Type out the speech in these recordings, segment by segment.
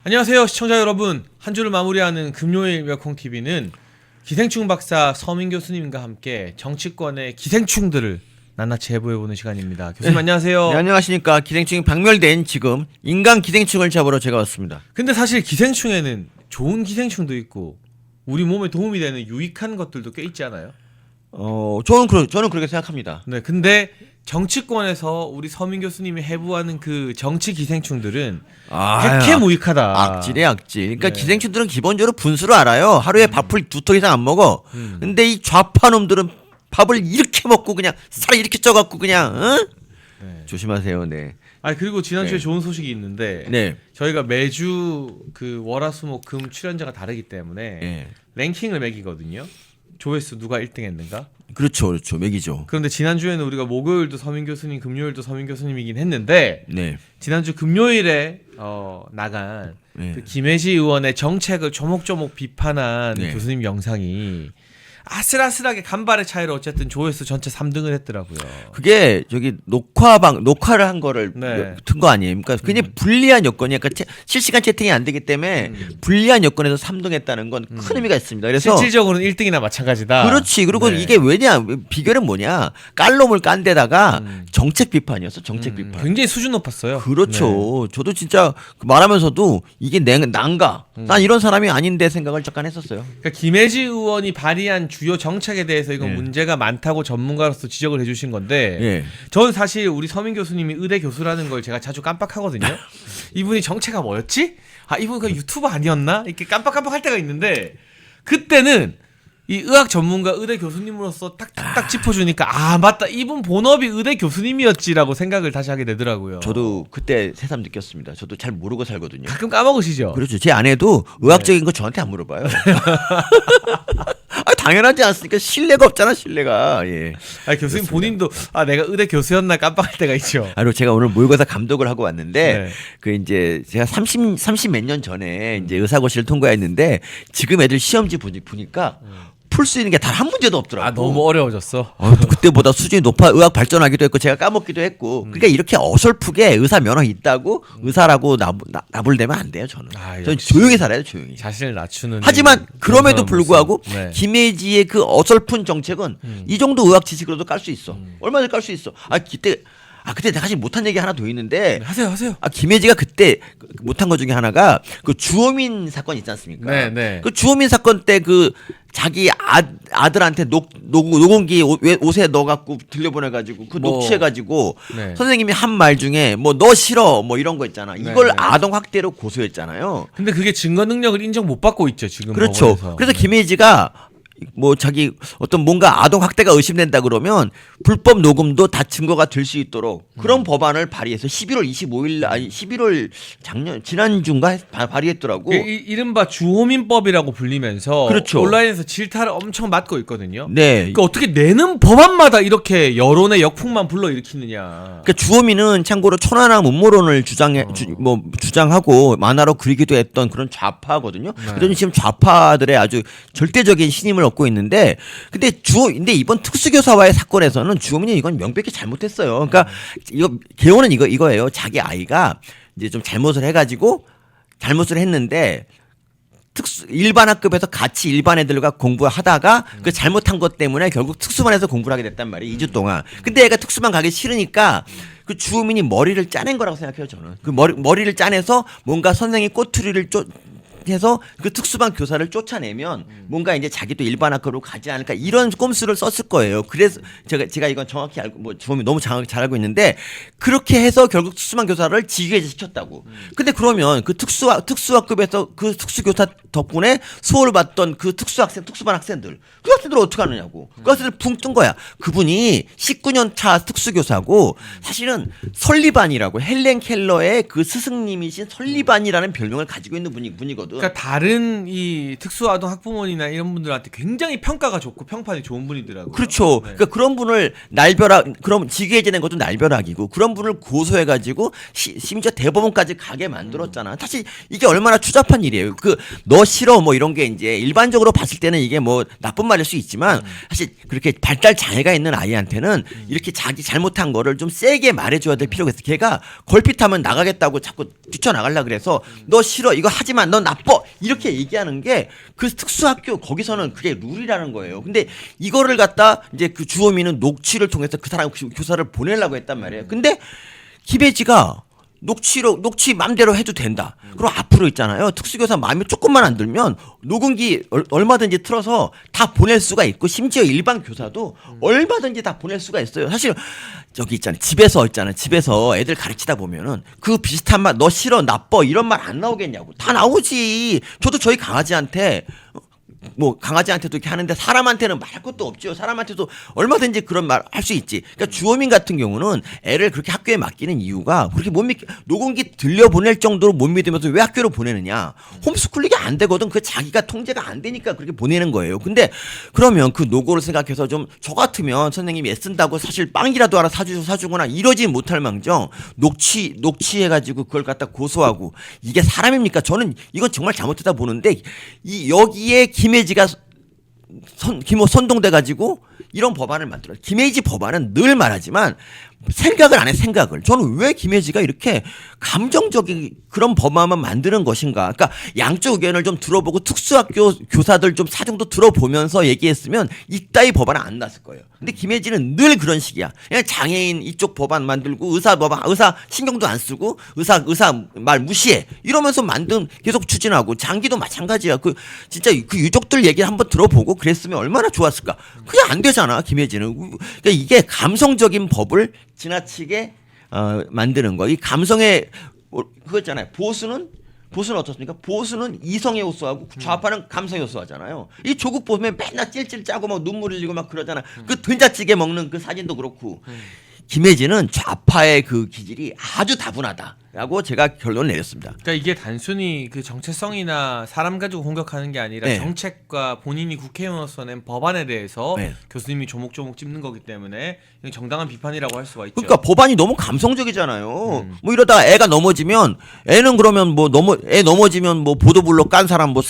안녕하세요 시청자 여러분. 한 주를 마무리하는 금요일 몇콩TV는 기생충 박사 서민 교수님과 함께 정치권의 기생충들을 낱낱이 해부해보는 시간입니다. 교수님 안녕하세요. 네, 안녕하십니까. 기생충이 박멸된 지금 인간 기생충을 잡으러 제가 왔습니다. 근데 사실 기생충에는 좋은 기생충도 있고 우리 몸에 도움이 되는 유익한 것들도 꽤 있지 않아요? 저는 그렇게 생각합니다. 네, 근데 정치권에서 우리 서민 교수님이 해부하는 그 정치 기생충들은 백해무익하다. 악질의 악질. 그러니까 네. 기생충들은 기본적으로 분수를 알아요. 하루에 밥을 2턱 이상 안 먹어. 근데 이 좌파 놈들은 밥을 이렇게 먹고 그냥 살이 이렇게 쪄갖고 그냥 네. 조심하세요. 네. 아 그리고 지난주에 네. 좋은 소식이 있는데 네. 저희가 매주 그 월화수목금 출연자가 다르기 때문에 네. 랭킹을 매기거든요. 조회수 누가 1등 했는가? 그렇죠. 맥이죠. 그런데 지난주에는 우리가 목요일도 서민 교수님, 금요일도 서민 교수님이긴 했는데 네. 지난주 금요일에 나간 네. 그 김혜지 의원의 정책을 조목조목 비판한 네. 교수님 영상이 아슬아슬하게 간발의 차이로 어쨌든 조회수 전체 3등을 했더라고요. 그게 저기 녹화를 한 거를 네. 튼 거 아니에요? 그러니까 굉장히 불리한 여건이야. 그러니까 실시간 채팅이 안 되기 때문에 불리한 여건에서 3등했다는 건 큰 의미가 있습니다. 그래서 실질적으로는 1등이나 마찬가지다. 그렇지. 그리고 네. 이게 왜냐? 비결은 뭐냐? 깔놈을 깐 데다가 정책 비판이었어. 정책 비판. 굉장히 수준 높았어요. 그렇죠. 저도 진짜 말하면서도 이게 난가? 난 이런 사람이 아닌데 생각을 잠깐 했었어요. 그러니까 김혜지 의원이 발의한 주요 정책에 대해서 이건 예. 문제가 많다고 전문가로서 지적을 해주신 건데 예. 저는 사실 우리 서민 교수님이 의대 교수라는 걸 제가 자주 깜빡하거든요. 이분이 정체가 뭐였지? 아 이분 그 유튜버 아니었나? 이렇게 깜빡할 때가 있는데 그때는 이 의학 전문가 의대 교수님으로서 딱딱딱 짚어주니까 아 맞다 이분 본업이 의대 교수님이었지라고 생각을 다시 하게 되더라고요. 저도 그때 새삼 느꼈습니다. 저도 잘 모르고 살거든요. 가끔 까먹으시죠? 그렇죠. 제 아내도 의학적인 거 저한테 안 물어봐요. 당연하지 않습니까? 신뢰가 없잖아, 신뢰가. 예. 아 교수님 본인도 아 내가 의대 교수였나 깜빡할 때가 있죠. 그리고 제가 오늘 모의고사 감독을 하고 왔는데 네. 그 이제 제가 30 몇 년 전에 이제 의사고시를 통과했는데 지금 애들 시험지 보니까 풀 수 있는 게 단 한 문제도 없더라고. 아 너무 어려워졌어. 그때보다 수준이 높아 의학 발전하기도 했고 제가 까먹기도 했고 그러니까 이렇게 어설프게 의사 면허 있다고 의사라고 나불대면 안 돼요 저는. 아, 저는 역시. 조용히 살아요 조용히. 자신을 낮추는 하지만 그럼에도 그런 불구하고 모습. 네. 김혜지의 그 어설픈 정책은 이 정도 의학 지식으로도 깔 수 있어. 얼마든지 깔 수 있어. 그때 내가 사실 못한 얘기 하나 더 있는데 하세요. 김혜지가 그때 못한 것 중에 하나가 그 주호민 사건 있지 않습니까? 네, 네. 그 주호민 사건 때 그 자기 아들한테 녹음기 옷에 넣어갖고 들려보내가지고 그 뭐, 녹취해가지고 네. 선생님이 한 말 중에 뭐 너 싫어 뭐 이런 거 있잖아. 이걸 네. 아동 학대로 고소했잖아요. 근데 그게 증거 능력을 인정 못 받고 있죠 지금. 그렇죠. 법원에서. 그래서 김혜지가 뭐 자기 어떤 뭔가 아동 학대가 의심된다 그러면 불법 녹음도 다 증거가 될 수 있도록 그런 법안을 발의해서 11월 25일 아니 11월 지난주인가 발의했더라고. 이른바 주호민법이라고 불리면서 그렇죠. 온라인에서 질타를 엄청 받고 있거든요. 네. 그러니까 어떻게 내는 법안마다 이렇게 여론의 역풍만 불러일으키느냐. 그러니까 주호민은 참고로 천하나 음모론을 주장하고 만화로 그리기도 했던 그런 좌파거든요. 그래서 지금 좌파들의 아주 절대적인 신임을 얻고 있는데 근데 이번 특수교사와의 사건에서는 주호민이 이건 명백히 잘못했어요. 그러니까 이거 개요는 이거예요. 자기 아이가 이제 좀 잘못을 했는데 일반 학급에서 같이 일반 애들과 공부하다가 그 잘못한 것 때문에 결국 특수반에서 공부를 하게 됐단 말이에요. 2주 동안. 근데 애가 특수반 가기 싫으니까 그 주호민이 머리를 짜낸 거라고 생각해요, 저는. 그 머리를 짜내서 뭔가 선생이 꼬투리를 해서 그 특수반 교사를 쫓아내면 뭔가 이제 자기도 일반 학교로 가지 않을까 이런 꼼수를 썼을 거예요. 그래서 제가 이건 정확히 알고 주호민 너무 잘 알고 있는데 그렇게 해서 결국 특수반 교사를 직위해제 시켰다고. 근데 그러면 그 특수학급에서 그 특수교사 덕분에 수호를 받던 그 특수반 학생들 그 학생들은 어떻게 하느냐고. 그 학생들 붕 뜬 거야. 그분이 19년 차 특수교사고 사실은 설리반이라고 헬렌 켈러의 그 스승님이신 설리반이라는 별명을 가지고 있는 분이거든. 그러니까 다른 이 특수아동 학부모님이나 이런 분들한테 굉장히 평가가 좋고 평판이 좋은 분이더라고요. 그렇죠. 네. 그러니까 그런 분을 날벼락, 그럼 직위해지는 것도 날벼락이고 그런 분을 고소해가지고 심지어 대법원까지 가게 만들었잖아. 사실 이게 얼마나 추잡한 일이에요. 그 너 싫어 뭐 이런 게 이제 일반적으로 봤을 때는 이게 뭐 나쁜 말일 수 있지만 사실 그렇게 발달 장애가 있는 아이한테는 이렇게 자기 잘못한 거를 좀 세게 말해줘야 될 필요가 있어. 걔가 걸핏하면 나가겠다고 자꾸 뛰쳐나가려 그래서 너 싫어 이거 하지만 넌 나빠 이렇게 얘기하는 게 그 특수학교 거기서는 그게 룰이라는 거예요. 근데 이거를 갖다 이제 그 주호민은 녹취를 통해서 그 사람 교사를 보내려고 했단 말이에요. 근데 김혜지가 녹취 맘대로 해도 된다. 그럼 앞으로 있잖아요. 특수교사 마음에 조금만 안 들면 녹음기 얼마든지 틀어서 다 보낼 수가 있고 심지어 일반 교사도 얼마든지 다 보낼 수가 있어요. 사실 저기 있잖아요. 집에서 애들 가르치다 보면은 그 비슷한 말 너 싫어 나빠 이런 말 안 나오겠냐고. 다 나오지. 저도 저희 강아지한테 뭐 강아지한테도 이렇게 하는데 사람한테는 말할 것도 없죠. 사람한테도 얼마든지 그런 말 할 수 있지. 그러니까 주호민 같은 경우는 애를 그렇게 학교에 맡기는 이유가 그렇게 못 믿 녹음기 들려보낼 정도로 못 믿으면서 왜 학교로 보내느냐. 홈스쿨링이 안 되거든. 그 자기가 통제가 안 되니까 그렇게 보내는 거예요. 근데 그러면 그 노고를 생각해서 좀 저 같으면 선생님이 애쓴다고 사실 빵이라도 하나 사주거나 이러지 못할 망정 녹취해가지고 그걸 갖다 고소하고 이게 사람입니까? 저는 이건 정말 잘못했다 보는데 여기에 김혜지가 선동돼 가지고 이런 법안을 만들어요. 김혜지 법안은 늘 말하지만 생각을 안 해. 생각을. 저는 왜 김혜지가 이렇게 감정적인 그런 법안만 만드는 것인가. 그러니까 양쪽 의견을 좀 들어보고 특수학교 교사들 좀 사정도 들어보면서 얘기했으면 이따위 법안은 안 났을 거예요. 근데 김혜지는 늘 그런 식이야. 그냥 장애인 이쪽 법안 만들고 의사 신경도 안 쓰고 의사 말 무시해. 이러면서 계속 추진하고 장기도 마찬가지야. 진짜 그 유족들 얘기 한번 들어보고 그랬으면 얼마나 좋았을까. 그게 안 되잖아. 김혜지는. 그러니까 이게 감성적인 법을 지나치게 만드는 거. 이 감성의 그거 있잖아요. 보수는 어떻습니까? 보수는 이성의 요소하고 좌파는 감성의 요소하잖아요. 이 조국 보면 맨날 찔찔 짜고 막 눈물 흘리고 막 그러잖아. 그 된장찌개 먹는 그 사진도 그렇고. 김혜지는 좌파의 그 기질이 아주 다분하다라고 제가 결론을 내렸습니다. 그러니까 이게 단순히 그 정체성이나 사람 가지고 공격하는 게 아니라 네. 정책과 본인이 국회의원으로서 낸 법안에 대해서 네. 교수님이 조목조목 찝는 거기 때문에 이건 정당한 비판이라고 할 수가 있죠. 그러니까 법안이 너무 감성적이잖아요. 뭐 이러다가 애가 넘어지면 애는 그러면 애 넘어지면 뭐 보도블록 깐 사람 뭐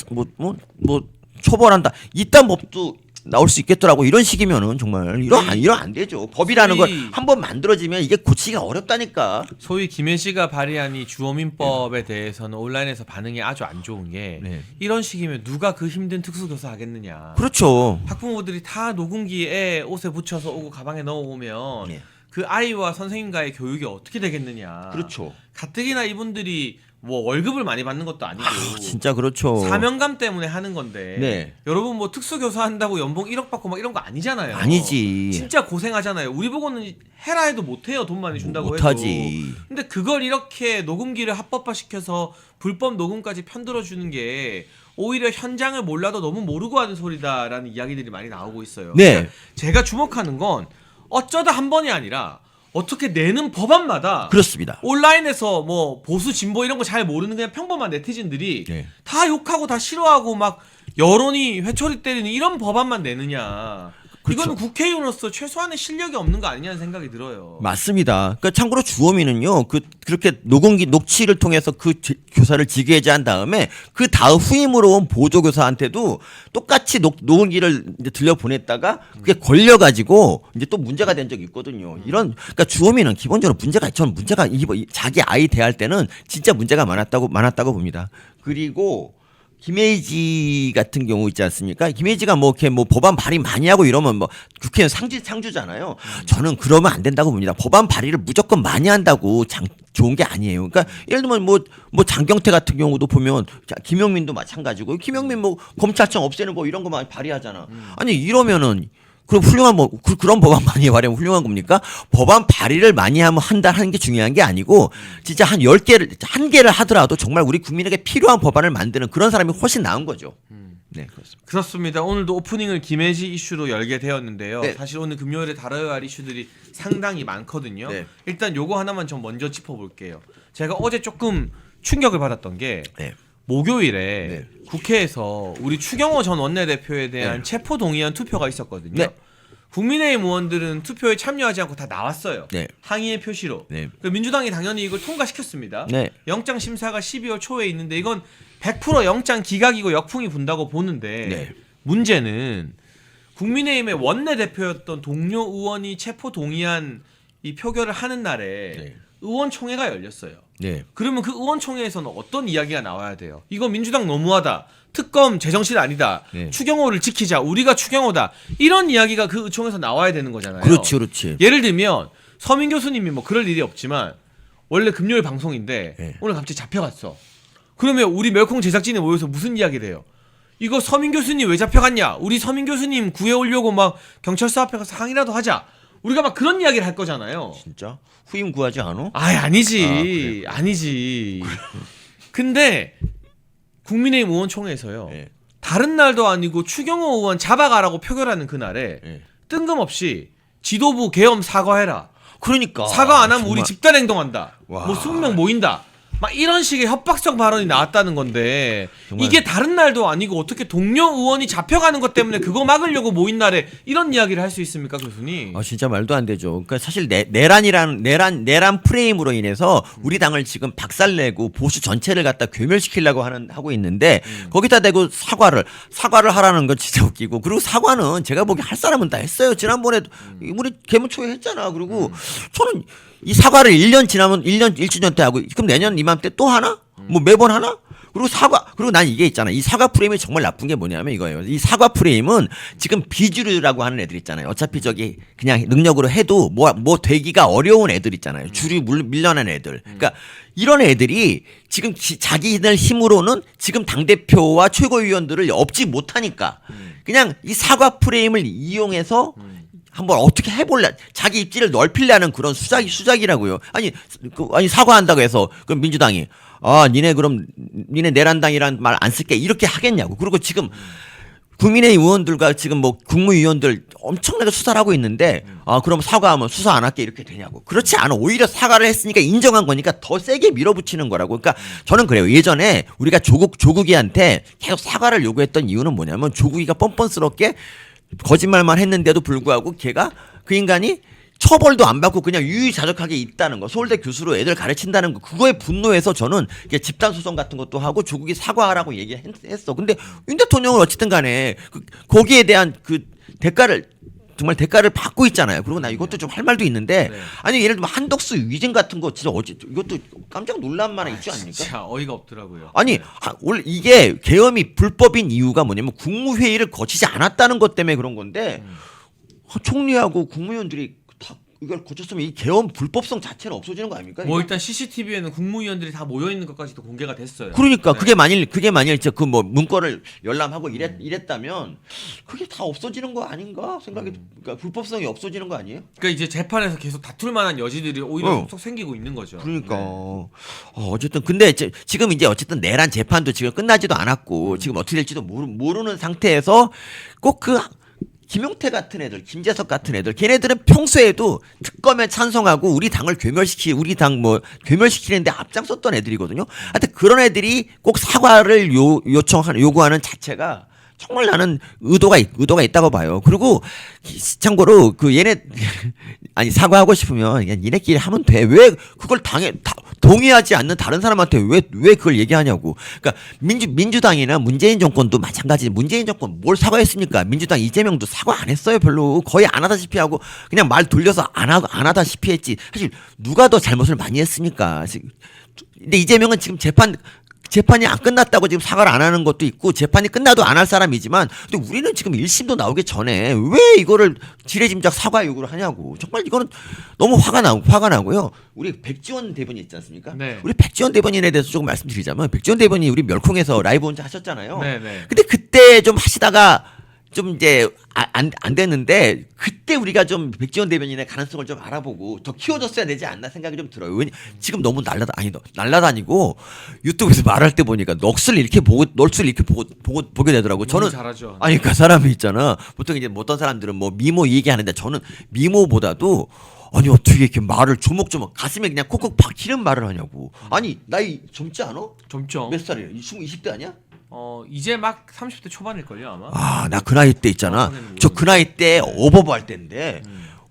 처벌한다. 이딴 법도 나올 수 있겠더라고. 이런 식이면은 정말 이러 안 되죠. 법이라는 걸 한번 만들어지면 이게 고치기가 어렵다니까. 소위 김혜지가 발의한 이 주호민법에 대해서는 온라인에서 반응이 아주 안 좋은 게 네. 이런 식이면 누가 그 힘든 특수교사 하겠느냐. 그렇죠. 학부모들이 다 녹음기에 옷에 붙여서 오고 가방에 넣어오면 네. 그 아이와 선생님과의 교육이 어떻게 되겠느냐. 그렇죠. 가뜩이나 이분들이 뭐 월급을 많이 받는 것도 아니고 진짜 그렇죠. 사명감 때문에 하는 건데 네. 여러분 뭐 특수교사 한다고 연봉 1억 받고 막 이런 거 아니잖아요. 아니지. 진짜 고생하잖아요. 우리 보고는 해라 해도 못해요. 돈 많이 준다고 못하지. 해도. 근데 그걸 이렇게 녹음기를 합법화시켜서 불법 녹음까지 편들어 주는 게 오히려 현장을 몰라도 너무 모르고 하는 소리다라는 이야기들이 많이 나오고 있어요. 네. 그러니까 제가 주목하는 건 어쩌다 한 번이 아니라 어떻게 내는 법안마다 그렇습니다. 온라인에서 뭐 보수 진보 이런 거 잘 모르는 그냥 평범한 네티즌들이 네. 다 욕하고 다 싫어하고 막 여론이 회초리 때리는 이런 법안만 내느냐. 그렇죠. 이거는 국회의원으로서 최소한의 실력이 없는 거 아니냐는 생각이 들어요. 맞습니다. 그러니까 참고로 주호민은요, 그렇게 녹취를 통해서 그 교사를 직위해제한 다음에 그 다음 후임으로 온 보조교사한테도 똑같이 녹음기를 이제 들려보냈다가 그게 걸려가지고 이제 또 문제가 된 적이 있거든요. 그러니까 주호민은 기본적으로 저는 문제가 자기 아이 대할 때는 진짜 문제가 많았다고 봅니다. 그리고 김혜지 같은 경우 있지 않습니까? 김혜지가 뭐 이렇게 뭐 법안 발의 많이 하고 이러면 뭐 국회의원 상주잖아요. 저는 그러면 안 된다고 봅니다. 법안 발의를 무조건 많이 한다고 좋은 게 아니에요. 그러니까 예를 들면 뭐 장경태 같은 경우도 보면 김용민도 마찬가지고 김용민 뭐 검찰청 없애는 거 이런 거 많이 발의하잖아. 아니 이러면은 그럼 훌륭한 그런 법안 많이 발의하면 훌륭한 겁니까? 법안 발의를 많이 하는 게 중요한 게 아니고 진짜 한 1개를 하더라도 정말 우리 국민에게 필요한 법안을 만드는 그런 사람이 훨씬 나은 거죠. 네, 그렇습니다. 그렇습니다. 오늘도 오프닝을 김혜지 이슈로 열게 되었는데요. 네. 사실 오늘 금요일에 다뤄야 할 이슈들이 상당히 많거든요. 네. 일단 요거 하나만 좀 먼저 짚어볼게요. 제가 어제 조금 충격을 받았던 게 네. 목요일에 네. 국회에서 우리 추경호 전 원내대표에 대한 네. 체포 동의안 투표가 있었거든요. 네. 국민의힘 의원들은 투표에 참여하지 않고 다 나왔어요. 네. 항의의 표시로. 네. 민주당이 당연히 이걸 통과시켰습니다. 네. 영장 심사가 12월 초에 있는데 이건 100% 영장 기각이고 역풍이 분다고 보는데 네. 문제는 국민의힘의 원내대표였던 동료 의원이 체포 동의안 이 표결을 하는 날에 네. 의원총회가 열렸어요. 네. 그러면 그 의원총회에서는 어떤 이야기가 나와야 돼요? 이거 민주당 너무하다. 특검 제정신 아니다. 네. 추경호를 지키자. 우리가 추경호다. 이런 이야기가 그 의총에서 나와야 되는 거잖아요. 그렇지, 그렇지. 예를 들면 서민 교수님이 뭐 그럴 일이 없지만 원래 금요일 방송인데 네. 오늘 갑자기 잡혀갔어. 그러면 우리 멸콩 제작진이 모여서 무슨 이야기를 해요? 이거 서민 교수님 왜 잡혀갔냐? 우리 서민 교수님 구해오려고 막 경찰서 앞에 가서 항의라도 하자. 우리가 막 그런 이야기를 할 거잖아요. 진짜? 후임 구하지 않아? 아니지. 아, 아니지. 근데 국민의힘 의원총회에서요. 네. 다른 날도 아니고 추경호 의원 잡아가라고 표결하는 그날에 네. 뜬금없이 지도부 계엄 사과해라. 그러니까 사과 안 하면 정말. 우리 집단 행동한다. 와. 뭐 20명 모인다. 막 이런 식의 협박성 발언이 나왔다는 건데 정말. 이게 다른 날도 아니고 어떻게 동료 의원이 잡혀가는 것 때문에 그거 막으려고 모인 날에 이런 이야기를 할 수 있습니까, 교수님? 아 진짜 말도 안 되죠. 그러니까 사실 내란 프레임으로 인해서 우리 당을 지금 박살내고 보수 전체를 갖다 괴멸시키려고 하고 있는데 거기다 대고 사과를 하라는 건 진짜 웃기고 그리고 사과는 제가 보기 할 사람은 다 했어요. 지난번에 우리 개무초에 했잖아. 그리고 저는 이 사과를 1년 지나면 1주년 때 하고 그럼 내년 이맘때 또 하나? 뭐 매번 하나? 그리고 난 이게 있잖아. 이 사과 프레임이 정말 나쁜 게 뭐냐면 이거예요. 이 사과 프레임은 지금 비주류라고 하는 애들 있잖아요. 어차피 저기 그냥 능력으로 해도 뭐 되기가 어려운 애들 있잖아요. 주류 밀려난 애들. 그러니까 이런 애들이 지금 자기들 힘으로는 지금 당대표와 최고위원들을 업지 못하니까 그냥 이 사과 프레임을 이용해서 한번 어떻게 해볼래? 자기 입지를 넓히려는 그런 수작이라고요. 아니 사과한다고 해서 그럼 민주당이 니네 내란당이란 말 안 쓸게 이렇게 하겠냐고. 그리고 지금 국민의힘 의원들과 지금 뭐 국무위원들 엄청나게 수사를 하고 있는데 그럼 사과하면 수사 안 할게 이렇게 되냐고. 그렇지 않아. 오히려 사과를 했으니까 인정한 거니까 더 세게 밀어붙이는 거라고. 그러니까 저는 그래요. 예전에 우리가 조국이한테 계속 사과를 요구했던 이유는 뭐냐면 조국이가 뻔뻔스럽게 거짓말만 했는데도 불구하고 걔가 그 인간이 처벌도 안 받고 그냥 유유자적하게 있다는 거. 서울대 교수로 애들 가르친다는 거. 그거에 분노해서 저는 집단 소송 같은 것도 하고 조국이 사과하라고 얘기했어. 근데 윤 대통령은 어쨌든 간에 거기에 대한 그 대가를 받고 있잖아요. 그리고 나 이것도 좀 할 말도 있는데 네. 아니 예를 들면 한덕수 위증 같은 거 진짜 이것도 깜짝 놀란 만에 있지 않습니까? 진짜 어이가 없더라고요. 아니 네. 원래 이게 계엄이 불법인 이유가 뭐냐면 국무회의를 거치지 않았다는 것 때문에 그런 건데 총리하고 국무위원들이 다 이걸 거쳤으면 이 계엄 불법성 자체는 없어지는 거 아닙니까? 뭐 이거? 일단 CCTV에는 국무위원들이 다 모여 있는 것까지도 공개가 됐어요. 그러니까 네. 그게 만일 진짜 그 뭐 문건을 열람하고 이랬다면 그게 다 없어지는 거 아닌가 생각이 그러니까 불법성이 없어지는 거 아니에요? 그러니까 이제 재판에서 계속 다툴 만한 여지들이 오히려 어. 속속 생기고 있는 거죠. 그러니까 네. 어쨌든 근데 지금 이제 어쨌든 내란 재판도 지금 끝나지도 않았고 지금 어떻게 될지도 모르는 상태에서 꼭 그 김용태 같은 애들, 김재석 같은 애들, 걔네들은 평소에도 특검에 찬성하고 우리 당을 우리 당 괴멸시키는데 앞장섰던 애들이거든요. 하여튼 그런 애들이 꼭 사과를 요구하는 자체가 정말 나는 의도가 있다고 봐요. 그리고 참고로 아니 사과하고 싶으면 그냥 니네끼리 하면 돼. 왜 그걸 동의하지 않는 다른 사람한테 왜 그걸 얘기하냐고. 그러니까 민주당이나 문재인 정권도 마찬가지. 문재인 정권 뭘 사과했습니까? 민주당 이재명도 사과 안 했어요. 별로 거의 안 하다시피 하고 그냥 말 돌려서 안 하다시피 했지. 사실 누가 더 잘못을 많이 했습니까? 근데 이재명은 지금 재판이 안 끝났다고 지금 사과를 안 하는 것도 있고 재판이 끝나도 안 할 사람이지만 근데 우리는 지금 1심도 나오기 전에 왜 이거를 지레짐작 사과 요구를 하냐고. 정말 이거는 너무 화가 나고요. 우리 백지원 대변인 있지 않습니까? 네. 우리 백지원 대변인에 대해서 조금 말씀드리자면 백지원 대변인이 우리 멸콩에서 라이브 혼자 하셨잖아요. 네네. 근데 그때 좀 하시다가 좀 이제 안 됐는데 그때 우리가 좀 백지원 대변인의 가능성을 좀 알아보고 더 키워줬어야 되지 않나 생각이 좀 들어요. 지금 너무 날라다니고 유튜브에서 말할 때 보니까 넋을 이렇게 보게 되더라고. 너무 잘하죠. 아니 그 사람이 있잖아. 보통 이제 어떤 사람들은 뭐 미모 얘기하는데 저는 미모보다도 아니 어떻게 이렇게 말을 조목조목 가슴에 그냥 콕콕 박히는 말을 하냐고. 아니 나이 젊지 않아? 젊죠. 몇 살이야? 20대 아니야? 이제 막 30대 초반일걸요 아마. 아 나 그 나이 때 있잖아. 정확하게는 저 그 나이 때 오버버 할 때인데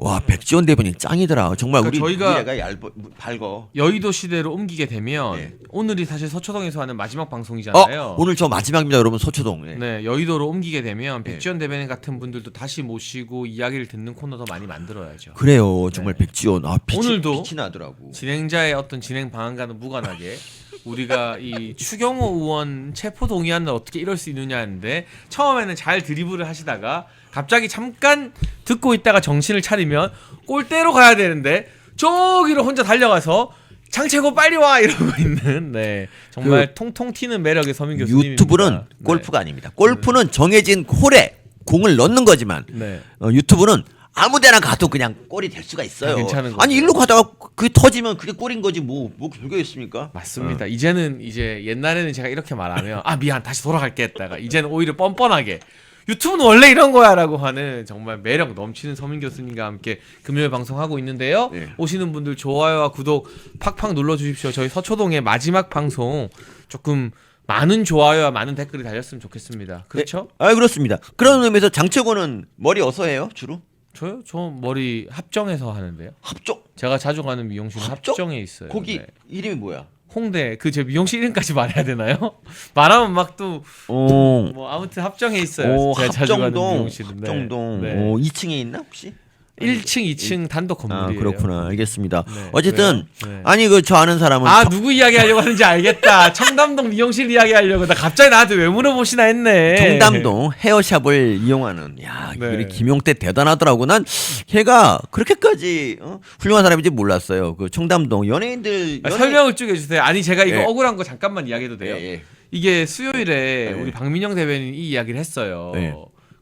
와 백지원 대변인 짱이더라. 정말 그러니까 우리 저희가 미래가 밝어. 여의도 시대로 옮기게 되면 네. 오늘이 사실 서초동에서 하는 마지막 방송이잖아요. 오늘 저 마지막입니다 여러분 서초동. 네. 네, 여의도로 옮기게 되면 네. 백지원 대변인 같은 분들도 다시 모시고 이야기를 듣는 코너도 많이 만들어야죠. 그래요 정말 백지원 오늘도 빛이 나더라고. 진행자의 어떤 진행 방안과는 무관하게 우리가 이 추경호 의원 체포 동의안을 어떻게 이럴 수 있느냐 하는데 처음에는 잘 드리블을 하시다가 갑자기 잠깐 듣고 있다가 정신을 차리면 골대로 가야 되는데 저기로 혼자 달려가서 장채고 빨리 와 이러고 있는 네 정말 통통 튀는 매력의 서민 교수님입니다. 유튜브는 골프가 아닙니다. 골프는 정해진 홀에 공을 넣는 거지만 네. 유튜브는 아무데나 가도 그냥 골이 될 수가 있어요. 괜찮은 거죠. 아니 일로 가다가 그게 터지면 그게 골인 거지 뭐 별게 있습니까? 맞습니다. 이제는 이제 옛날에는 제가 이렇게 말하면 미안 다시 돌아갈게 했다가 이제는 오히려 뻔뻔하게 유튜브는 원래 이런 거야라고 하는 정말 매력 넘치는 서민 교수님과 함께 금요일 방송하고 있는데요. 네. 오시는 분들 좋아요와 구독 팍팍 눌러주십시오. 저희 서초동의 마지막 방송 조금 많은 좋아요와 많은 댓글이 달렸으면 좋겠습니다. 그렇죠? 네. 그렇습니다. 그런 의미에서 장채고는 머리 어서 해요 주로? 저요? 저 머리 합정에서 하는데요. 합정? 제가 자주 가는 미용실은 합정? 합정에 있어요. 거기 네. 이름이 뭐야? 홍대 그 제 미용실 이름까지 말해야 되나요? 말하면 막 또 뭐 아무튼 합정에 있어요. 제가 자주 가는 미용실은. 합정동. 네. 2층에 있나 혹시? 1층, 2층 단독 건물이에요. 그렇구나. 알겠습니다. 네. 어쨌든 네. 아니 그 저 아는 사람은 누구 이야기 하려고 하는지 알겠다. 청담동 미용실 이야기 하려고. 나 갑자기 나한테 왜 물어보시나 했네. 청담동 헤어샵을 이용하는 네. 우리 김용태 대단하더라고. 난 걔가 그렇게까지 훌륭한 사람인지 몰랐어요. 그 청담동 연예인들 설명을 쭉 해주세요. 아니 제가 이거 예. 억울한 거 잠깐만 이야기해도 돼요. 예. 이게 수요일에 예. 우리 박민영 대변인이 이 이야기를 했어요. 예.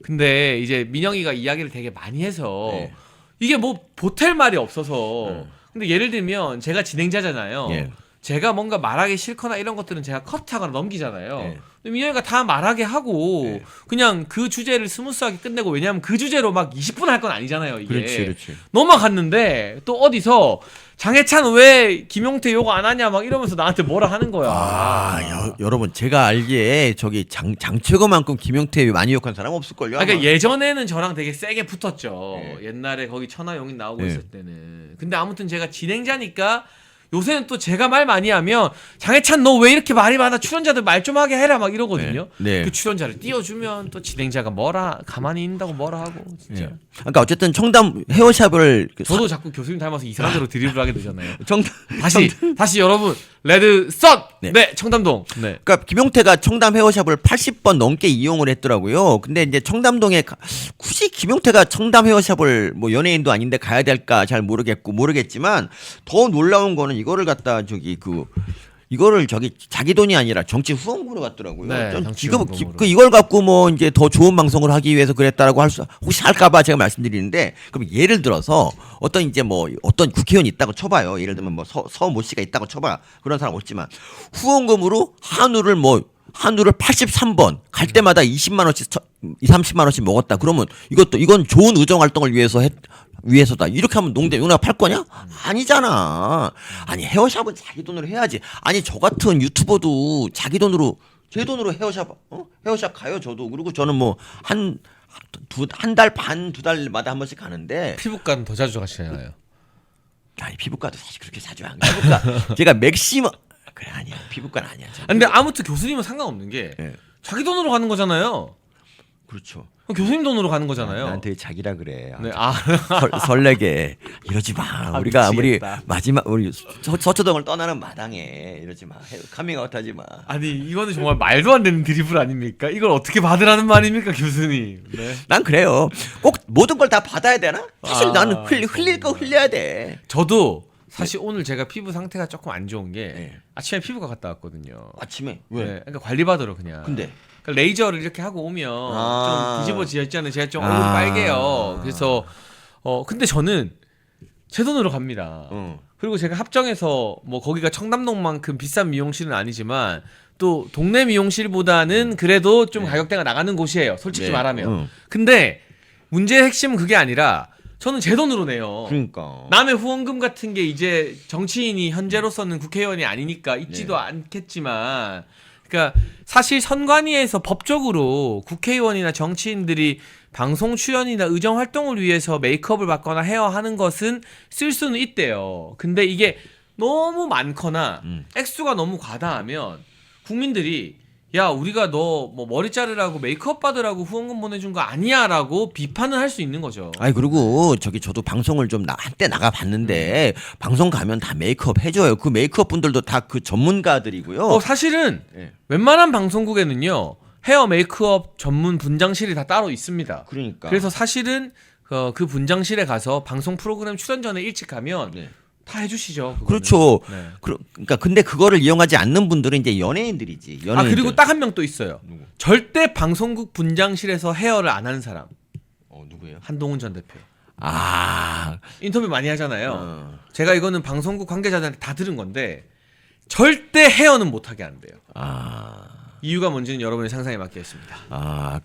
근데 이제 민영이가 이야기를 되게 많이 해서 예. 이게 뭐 보탤 말이 없어서 근데 예를 들면 제가 진행자잖아요. 예. 제가 뭔가 말하기 싫거나 이런 것들은 제가 컷하거나 넘기잖아요. 예. 근데 민영이가 다 말하게 하고 예. 그냥 그 주제를 스무스하게 끝내고 왜냐하면 그 주제로 막 20분 할 건 아니잖아요. 이게 그렇지. 넘어갔는데 또 어디서 장해찬 왜 김용태 욕 안 하냐 막 이러면서 나한테 뭐라 하는 거야. 여러분 제가 알기에 저기 장최고만큼 김용태 많이 욕한 사람 없을걸요. 그러니까 아마. 예전에는 저랑 되게 세게 붙었죠. 예. 옛날에 거기 천하용인 나오고 예. 있을 때는. 근데 아무튼 제가 진행자니까 요새는 또 제가 말 많이 하면 장해찬 너 왜 이렇게 말이 많아 출연자들 말 좀 하게 해라 막 이러거든요. 네. 그 출연자를 띄워주면 또 진행자가 뭐라 가만히 있는다고 뭐라 하고 진짜. 예. 그러니까 어쨌든 청담 헤어샵을 저도 자꾸 교수님 닮아서 이상한 대로 드리블 하게 되잖아요. 청담 다시 여러분 레드 썬! 네. 네 청담동. 네. 그러니까 김용태가 청담 헤어샵을 80번 넘게 이용을 했더라고요. 근데 이제 청담동에 굳이 김용태가 청담 헤어샵을 뭐 연예인도 아닌데 가야 될까 잘 모르겠지만 더 놀라운 거는 이거를 갖다 이거를 자기 돈이 아니라 정치 후원금으로 갔더라고요. 네, 전 정치 지금 후원금으로. 이걸 갖고 뭐 이제 더 좋은 방송을 하기 위해서 그랬다라고 혹시 할까봐 제가 말씀드리는데 그럼 예를 들어서 어떤 국회의원이 있다고 쳐봐요. 예를 들면 뭐 서모 씨가 있다고 쳐봐. 그런 사람 없지만 후원금으로 한우를 83번 갈 때마다 20만 원씩 30만 원씩 먹었다. 그러면 이건 좋은 의정 활동을 위해서다. 이렇게 하면 농대 용납 할 거냐? 아니잖아. 아니 헤어샵은 자기 돈으로 해야지. 아니 저 같은 유튜버도 제 돈으로 헤어샵 가요 저도. 그리고 저는 뭐 한 달 반 두 달마다 한 번씩 가는데 피부과는 더 자주 가시잖아요. 아니 피부과도 사실 그렇게 자주 안 가. 피부과 제가 맥시멈 그래 아니야 피부과는 아니야. 근데 아무튼 교수님은 상관없는 게 예. 자기 돈으로 가는 거잖아요. 그렇죠. 교수님 돈으로 가는 거잖아요. 나한테 자기라 그래. 네, 설레게 이러지 마. 우리가 아무리 미치겠다. 우리 서초동을 떠나는 마당에 이러지 마. 카밍아웃 하지 마. 아니 이거는 정말 말도 안 되는 드리블 아닙니까? 이걸 어떻게 받으라는 말입니까, 교수님? 네. 난 그래요. 꼭 모든 걸 다 받아야 되나? 사실 나는 흘릴 거 흘려야 돼. 저도 사실 오늘 제가 피부 상태가 조금 안 좋은 게 네. 아침에 피부과 갔다 왔거든요. 아침에 네, 그러니까 관리 받으러 그냥. 근데 그러니까 레이저를 이렇게 하고 오면 좀 뒤집어져 있잖아요. 제가 좀 얼굴이 빨개요. 그래서 근데 저는 제 돈으로 갑니다. 그리고 제가 합정에서 뭐 거기가 청담동만큼 비싼 미용실은 아니지만 또 동네 미용실보다는 그래도 좀 가격대가 나가는 곳이에요. 솔직히 네. 말하면. 근데 문제의 핵심은 그게 아니라 저는 제 돈으로 내요. 그러니까. 남의 후원금 같은 게 이제 정치인이 현재로서는 국회의원이 아니니까 있지도 네. 않겠지만, 그러니까 사실 선관위에서 법적으로 국회의원이나 정치인들이 방송 출연이나 의정 활동을 위해서 메이크업을 받거나 헤어하는 것은 쓸 수는 있대요. 근데 이게 너무 많거나 액수가 너무 과다하면 국민들이 야 우리가 너 뭐 머리 자르라고 메이크업 받으라고 후원금 보내준 거 아니야라고 비판을 할 수 있는 거죠. 아니 그리고 저도 방송을 좀 한때 나가 봤는데 방송 가면 다 메이크업 해줘요. 그 메이크업 분들도 다 그 전문가들이고요. 사실은 예. 웬만한 방송국에는요 헤어 메이크업 전문 분장실이 다 따로 있습니다. 그러니까. 그래서 사실은 그 분장실에 가서 방송 프로그램 출연 전에 일찍 가면 네. 다 해주시죠. 그거는. 그렇죠. 네. 그러니까 근데 그거를 이용하지 않는 분들은 이제 연예인들이지. 아 연예인들. 그리고 딱 한 명 또 있어요. 누구? 절대 방송국 분장실에서 헤어를 안 하는 사람. 누구예요? 한동훈 전 대표. 아. 인터뷰 많이 하잖아요. 제가 이거는 방송국 관계자들한테 다 들은 건데 절대 헤어는 못하게 한대요. 아. 이유가 뭔지는 여러분의 상상에 맡기겠습니다. 아.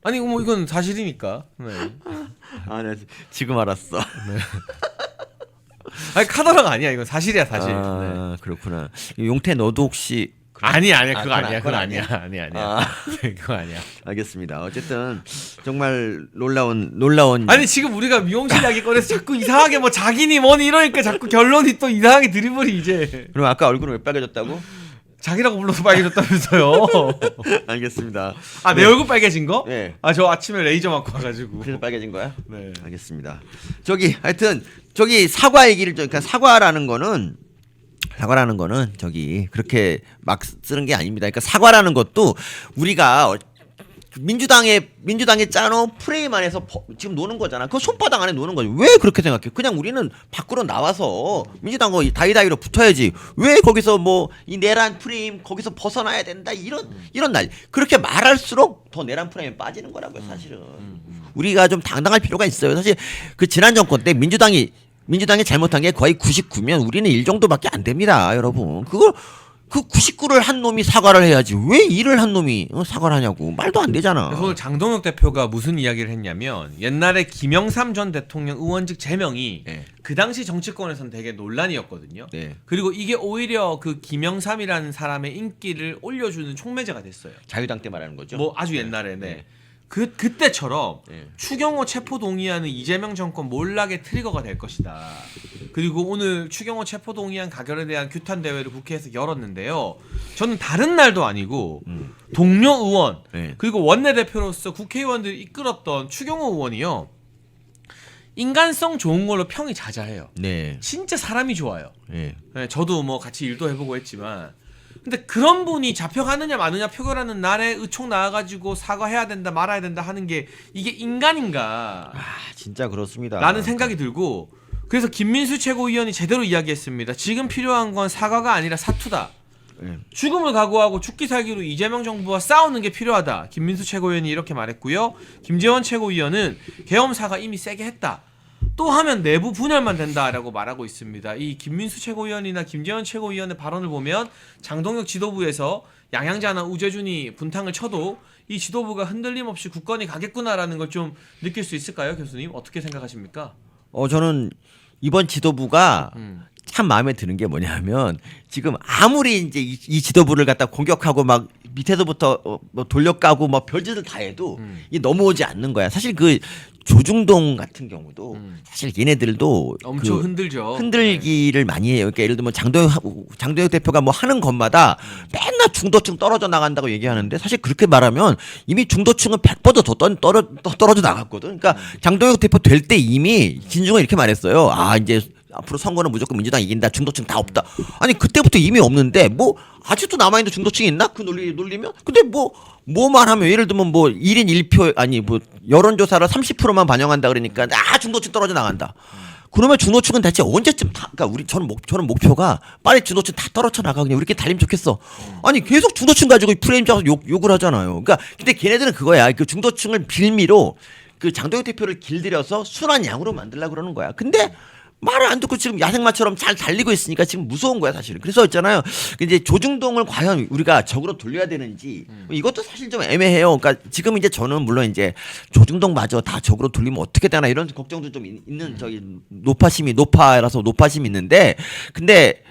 아니 뭐 이건 사실이니까. 네. 아, 네. 지금 알았어. 아니 카더라가 아니야. 이건 사실이야 사실. 네. 아, 그렇구나. 용태 너도 혹시 아니야 그거 그건 아니야. 그건 아니야. 아니야? 아니야. 아. 네, 그거 아니야. 알겠습니다. 어쨌든 정말 놀라운 아니 지금 우리가 미용실 이야기 꺼내서 자꾸 이상하게 뭐 자기니 뭐니 이러니까 자꾸 결론이 또 이상하게 드리블이 이제 그럼 아까 얼굴은 왜 빨개졌다고? 자기라고 불러서 빨개졌다면서요. 알겠습니다. 아 내 얼굴 빨개진 거? 네. 아 저 아침에 레이저 맞고 와가지고. 그래서 빨개진 거야? 네. 알겠습니다. 하여튼 사과 얘기를 그러니까 사과라는 거는 그렇게 막 쓰는 게 아닙니다. 그러니까 사과라는 것도 우리가 민주당에 짜놓은 프레임 안에서 지금 노는 거잖아. 그 손바닥 안에 노는 거지. 왜 그렇게 생각해? 그냥 우리는 밖으로 나와서 민주당과 다이다이로 붙어야지. 왜 거기서 뭐 이 내란 프레임 거기서 벗어나야 된다 이런 날 그렇게 말할수록 더 내란 프레임에 빠지는 거라고요. 사실은 우리가 좀 당당할 필요가 있어요. 사실 그 지난 정권 때 민주당이 잘못한 게 거의 99면 우리는 1 정도밖에 안 됩니다, 여러분. 그 99를 한 놈이 사과를 해야지. 왜 1을 한 놈이 사과를 하냐고. 말도 안 되잖아. 그래서 오늘 장동혁 대표가 무슨 이야기를 했냐면 옛날에 김영삼 전 대통령 의원직 제명이 네. 그 당시 정치권에서는 되게 논란이었거든요. 네. 그리고 이게 오히려 그 김영삼이라는 사람의 인기를 올려주는 촉매제가 됐어요. 자유당 때 말하는 거죠. 뭐 아주 옛날에 네. 그때처럼 네. 추경호 체포 동의안은 이재명 정권 몰락의 트리거가 될 것이다. 그리고 오늘 추경호 체포 동의안 가결에 대한 규탄 대회를 국회에서 열었는데요. 저는 다른 날도 아니고 동료 의원 네. 그리고 원내대표로서 국회의원들이 이끌었던 추경호 의원이요. 인간성 좋은 걸로 평이 자자해요. 네. 진짜 사람이 좋아요. 네. 네, 저도 뭐 같이 일도 해보고 했지만 근데 그런 분이 잡혀가느냐 마느냐 표결하는 날에 의총 나와가지고 사과해야 된다 말아야 된다 하는 게 이게 인간인가 아, 진짜 그렇습니다. 라는 생각이 들고 그래서 김민수 최고위원이 제대로 이야기했습니다. 지금 필요한 건 사과가 아니라 사투다. 네. 죽음을 각오하고 죽기 살기로 이재명 정부와 싸우는 게 필요하다. 김민수 최고위원이 이렇게 말했고요. 김재원 최고위원은 계엄 사과 이미 세게 했다. 또 하면 내부 분열만 된다라고 말하고 있습니다. 이 김민수 최고위원이나 김재원 최고위원의 발언을 보면 장동혁 지도부에서 양양자나 우재준이 분탕을 쳐도 이 지도부가 흔들림 없이 굳건히 가겠구나라는 걸 좀 느낄 수 있을까요, 교수님? 어떻게 생각하십니까? 저는 이번 지도부가 참 마음에 드는 게 뭐냐면 지금 아무리 이제 이 지도부를 갖다 공격하고 막 밑에서부터 뭐 돌려까고 막 별짓을 다 해도 이게 넘어오지 않는 거야. 사실 그 조중동 같은 경우도 사실 얘네들도 엄청 그 흔들죠. 흔들기를 많이 해요. 그러니까 예를 들면 장도혁 대표가 뭐 하는 것마다 맨날 중도층 떨어져 나간다고 얘기하는데 사실 그렇게 말하면 이미 중도층은 100% 더 떨어져 나갔거든. 그러니까 장도혁 대표 될 때 이미 진중은 이렇게 말했어요. 아 이제 앞으로 선거는 무조건 민주당 이긴다. 중도층 다 없다. 아니 그때부터 이미 없는데 뭐 아직도 남아있는 중도층이 있나? 그 논리면? 근데 뭐만 하면 예를 들면 뭐 1인 1표 아니 뭐 여론조사를 30%만 반영한다 그러니까 중도층 떨어져 나간다. 그러면 중도층은 대체 언제쯤 그러니까 저는 목표가 빨리 중도층 다 떨어져 나가 그냥 우리끼리 달리면 좋겠어. 아니 계속 중도층 가지고 프레임 잡아서 욕을 하잖아요. 그러니까 근데 걔네들은 그거야. 그 중도층을 빌미로 그 장동혁 대표를 길들여서 순한 양으로 만들려고 그러는 거야. 근데 말을 안 듣고 지금 야생마처럼 잘 달리고 있으니까 지금 무서운 거야 사실은. 그래서 있잖아요. 이제 조중동을 과연 우리가 적으로 돌려야 되는지 이것도 사실 좀 애매해요. 그러니까 지금 이제 저는 물론 이제 조중동마저 다 적으로 돌리면 어떻게 되나 이런 걱정도 좀 있는 저기 노파라서 노파심이 있는데 근데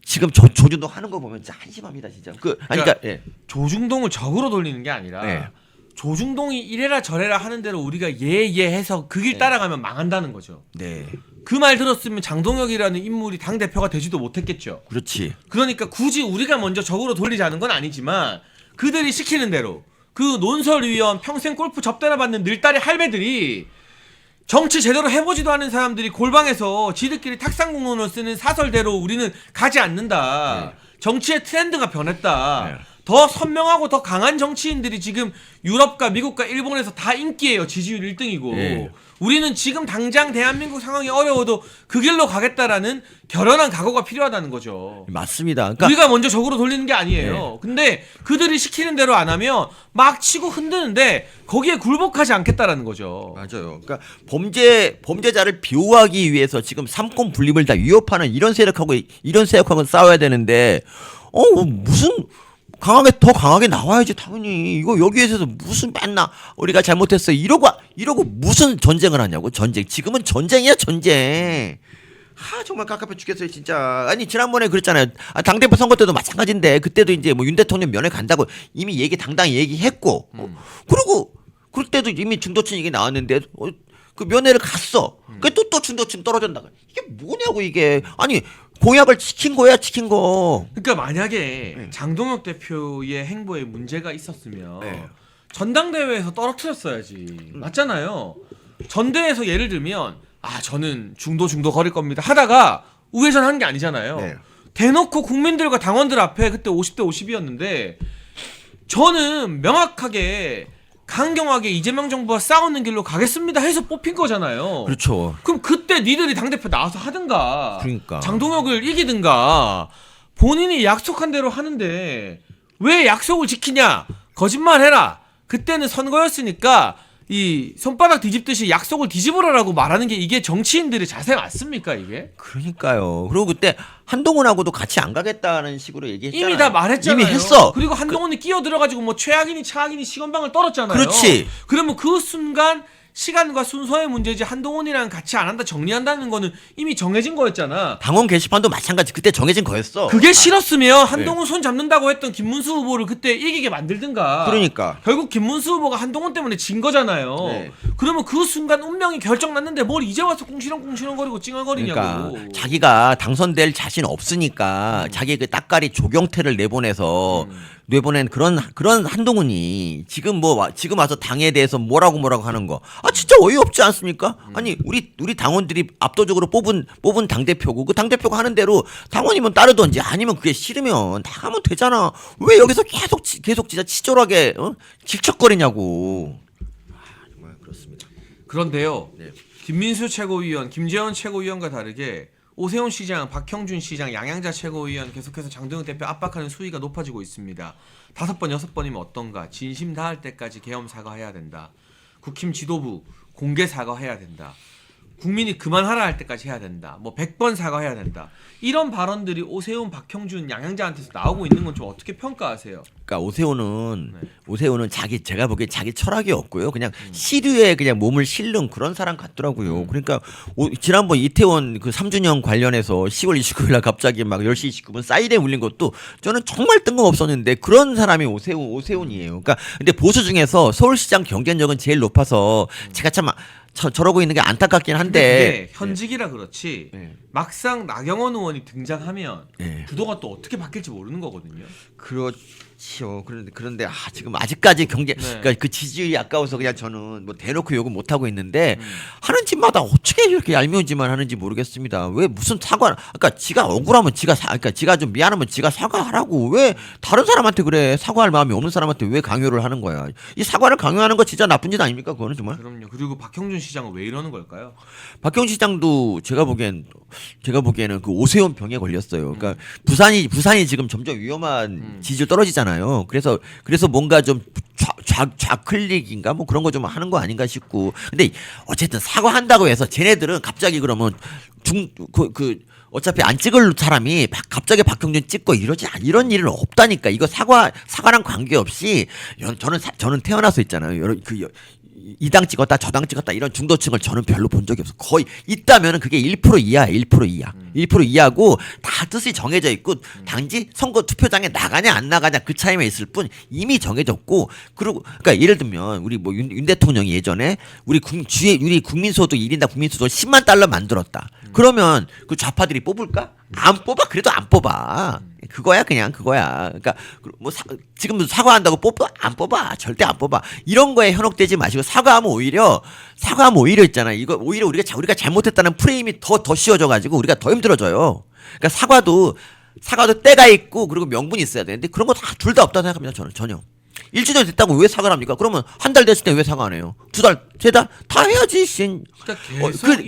지금 조중동 하는 거 보면 진짜 한심합니다 진짜. 그러니까 예. 조중동을 적으로 돌리는 게 아니라 네. 조중동이 이래라 저래라 하는 대로 우리가 예예해서 그 길 따라가면 망한다는 거죠. 네. 그 말 들었으면 장동혁이라는 인물이 당 대표가 되지도 못했겠죠. 그렇지. 그러니까 굳이 우리가 먼저 적으로 돌리자는 건 아니지만 그들이 시키는 대로 그 논설위원 평생 골프 접대나 받는 늘다리 할배들이 정치 제대로 해보지도 않은 사람들이 골방에서 지들끼리 탁상공론을 쓰는 사설대로 우리는 가지 않는다. 정치의 트렌드가 변했다. 네. 더 선명하고 더 강한 정치인들이 지금 유럽과 미국과 일본에서 다 인기예요. 지지율 1등이고. 네. 우리는 지금 당장 대한민국 상황이 어려워도 그 길로 가겠다라는 결연한 각오가 필요하다는 거죠. 맞습니다. 그러니까 우리가 먼저 적으로 돌리는 게 아니에요. 근데 그들이 시키는 대로 안 하면 막 치고 흔드는데 거기에 굴복하지 않겠다라는 거죠. 맞아요. 그러니까 범죄자를 비호하기 위해서 지금 삼권 분립을 다 위협하는 이런 세력하고 싸워야 되는데 무슨 더 강하게 나와야지 당연히. 이거 여기에서 무슨 맨날 우리가 잘못했어 이러고 무슨 전쟁을 하냐고. 전쟁. 지금은 전쟁이야 전쟁. 정말 깝깝해 죽겠어요 진짜. 아니 지난번에 그랬잖아요. 당대표 선거 때도 마찬가지인데 그때도 이제 뭐 윤 대통령 면회 간다고 이미 당당히 얘기했고 그리고 그때도 이미 중도층 얘기 나왔는데 그 면회를 갔어. 또 중도층 떨어졌다가 이게 뭐냐고 이게. 아니 공약을 지킨 거야 지킨 거. 그러니까 만약에 장동혁 대표의 행보에 문제가 있었으면 네. 전당대회에서 떨어뜨렸어야지. 맞잖아요. 전대에서 예를 들면 저는 중도 거릴 겁니다 하다가 우회전한 게 아니잖아요. 네. 대놓고 국민들과 당원들 앞에 그때 50대 50이었는데 저는 명확하게 강경하게 이재명 정부와 싸우는 길로 가겠습니다 해서 뽑힌 거잖아요. 그렇죠. 그럼 그때 니들이 당대표 나와서 하든가 그러니까. 장동혁을 이기든가 본인이 약속한 대로 하는데 왜 약속을 지키냐. 거짓말해라. 그때는 선거였으니까 이 손바닥 뒤집듯이 약속을 뒤집으라라고 말하는 게 이게 정치인들의 자세 맞습니까 이게? 그러니까요. 그리고 그때 한동훈하고도 같이 안 가겠다는 식으로 얘기했잖아요. 이미 다 말했잖아요. 이미 했어. 그리고 한동훈이 끼어들어가지고 뭐 최악이니 차악이니 시건방을 떨었잖아요. 그렇지. 그러면 그 순간 시간과 순서의 문제지 한동훈이랑 같이 안 한다 정리한다는 거는 이미 정해진 거였잖아. 당원 게시판도 마찬가지. 그때 정해진 거였어. 그게 싫었으면 한동훈 손 잡는다고 했던 김문수 후보를 그때 이기게 만들든가. 그러니까. 결국 김문수 후보가 한동훈 때문에 진 거잖아요. 네. 그러면 그 순간 운명이 결정났는데 뭘 이제 와서 꿍시렁꿍시렁거리고 찡얼거리냐고. 그러니까 자기가 당선될 자신 없으니까 자기 그 따까리 조경태를 내보낸 그런 한동훈이 지금 지금 와서 당에 대해서 뭐라고 하는 거. 진짜 어이없지 않습니까? 아니 우리 당원들이 압도적으로 뽑은 당 대표고 그 당 대표가 하는 대로 당원이면 따르던지 아니면 그게 싫으면 나가면 되잖아. 왜 여기서 계속 진짜 치졸하게 질척거리냐고. 정말 그렇습니다. 그런데요. 네. 김민수 최고위원, 김재원 최고위원과 다르게 오세훈 시장, 박형준 시장, 양양자 최고위원 계속해서 장동혁 대표 압박하는 수위가 높아지고 있습니다. 5번, 6번이면 어떤가? 진심 다할 때까지 계엄 사과해야 된다. 국힘 지도부 공개 사과해야 된다. 국민이 그만하라 할 때까지 해야 된다. 100번 사과해야 된다. 이런 발언들이 오세훈, 박형준, 양양자한테서 나오고 있는 건 좀 어떻게 평가하세요? 그러니까 오세훈은 제가 보기에 자기 철학이 없고요. 그냥 시류에 그냥 몸을 실는 그런 사람 같더라고요. 그러니까 지난번 이태원 그 3주년 관련해서 10월 29일 날 갑자기 막 10시 29분 사이렌 울린 것도 저는 정말 뜬금없었는데 그런 사람이 오세훈이에요. 그러니까 근데 보수 중에서 서울시장 경쟁력은 제일 높아서 제가 참 저러고 있는 게 안타깝긴 한데 그게 현직이라 그렇지 네. 막상 나경원 의원이 등장하면 네. 구도가 또 어떻게 바뀔지 모르는 거거든요. 그렇죠. 그런데 지금 아직까지 네. 그러니까 그 지지율이 아까워서 그냥 저는 대놓고 욕은 못 하고 있는데 하는 짓마다 어떻게 이렇게 얄미운 짓만 하는지 모르겠습니다. 왜 무슨 그러니까 지가 억울하면 그러니까 지가 좀 미안하면 지가 사과하라고. 왜 다른 사람한테 그래? 사과할 마음이 없는 사람한테 왜 강요를 하는 거야? 이 사과를 강요하는 거 진짜 나쁜 짓 아닙니까? 그거는 정말. 그럼요. 그리고 박형준 시장은 왜 이러는 걸까요? 박형준 시장도 제가 보기에는 그 오세훈 병에 걸렸어요. 그러니까 부산이 지금 점점 위험한 지지율 떨어지잖아요. 그래서 뭔가 좀 좌클릭인가 뭐 그런 거 좀 하는 거 아닌가 싶고. 근데 어쨌든 사과한다고 해서 쟤네들은 갑자기 그러면 어차피 안 찍을 사람이 갑자기 박형준 찍고 이런 일은 없다니까. 이거 사과랑 관계없이 저는 태어나서 있잖아요. 이 당 찍었다 저 당 찍었다 이런 중도층을 저는 별로 본 적이 없어. 거의 있다면은 그게 1% 이하야. 1% 이하. 1% 이하고 다 뜻이 정해져 있고 단지 선거 투표장에 나가냐 안 나가냐 그 차이만 있을 뿐 이미 정해졌고. 그리고 그러니까 예를 들면 우리 뭐 윤 대통령이 예전에 우리 국민소득 1인당 국민소득 10만 달러 만들었다. 그러면 그 좌파들이 뽑을까? 안 뽑아. 그래도 안 뽑아. 그거야. 그러니까 뭐 지금 사과한다고 안 뽑아. 절대 안 뽑아. 이런 거에 현혹되지 마시고 사과하면 오히려 있잖아. 이거 오히려 우리가 잘못했다는 프레임이 더 씌워져 가지고 우리가 더 힘들어져요. 그러니까 사과도 때가 있고 그리고 명분이 있어야 되는데 그런 거 다 둘 다 없다고 생각합니다. 저는 전혀. 1주년 됐다고 왜 사과를 합니까? 그러면 한 달 됐을 때 왜 사과 안 해요? 2달, 3달 다 해야지.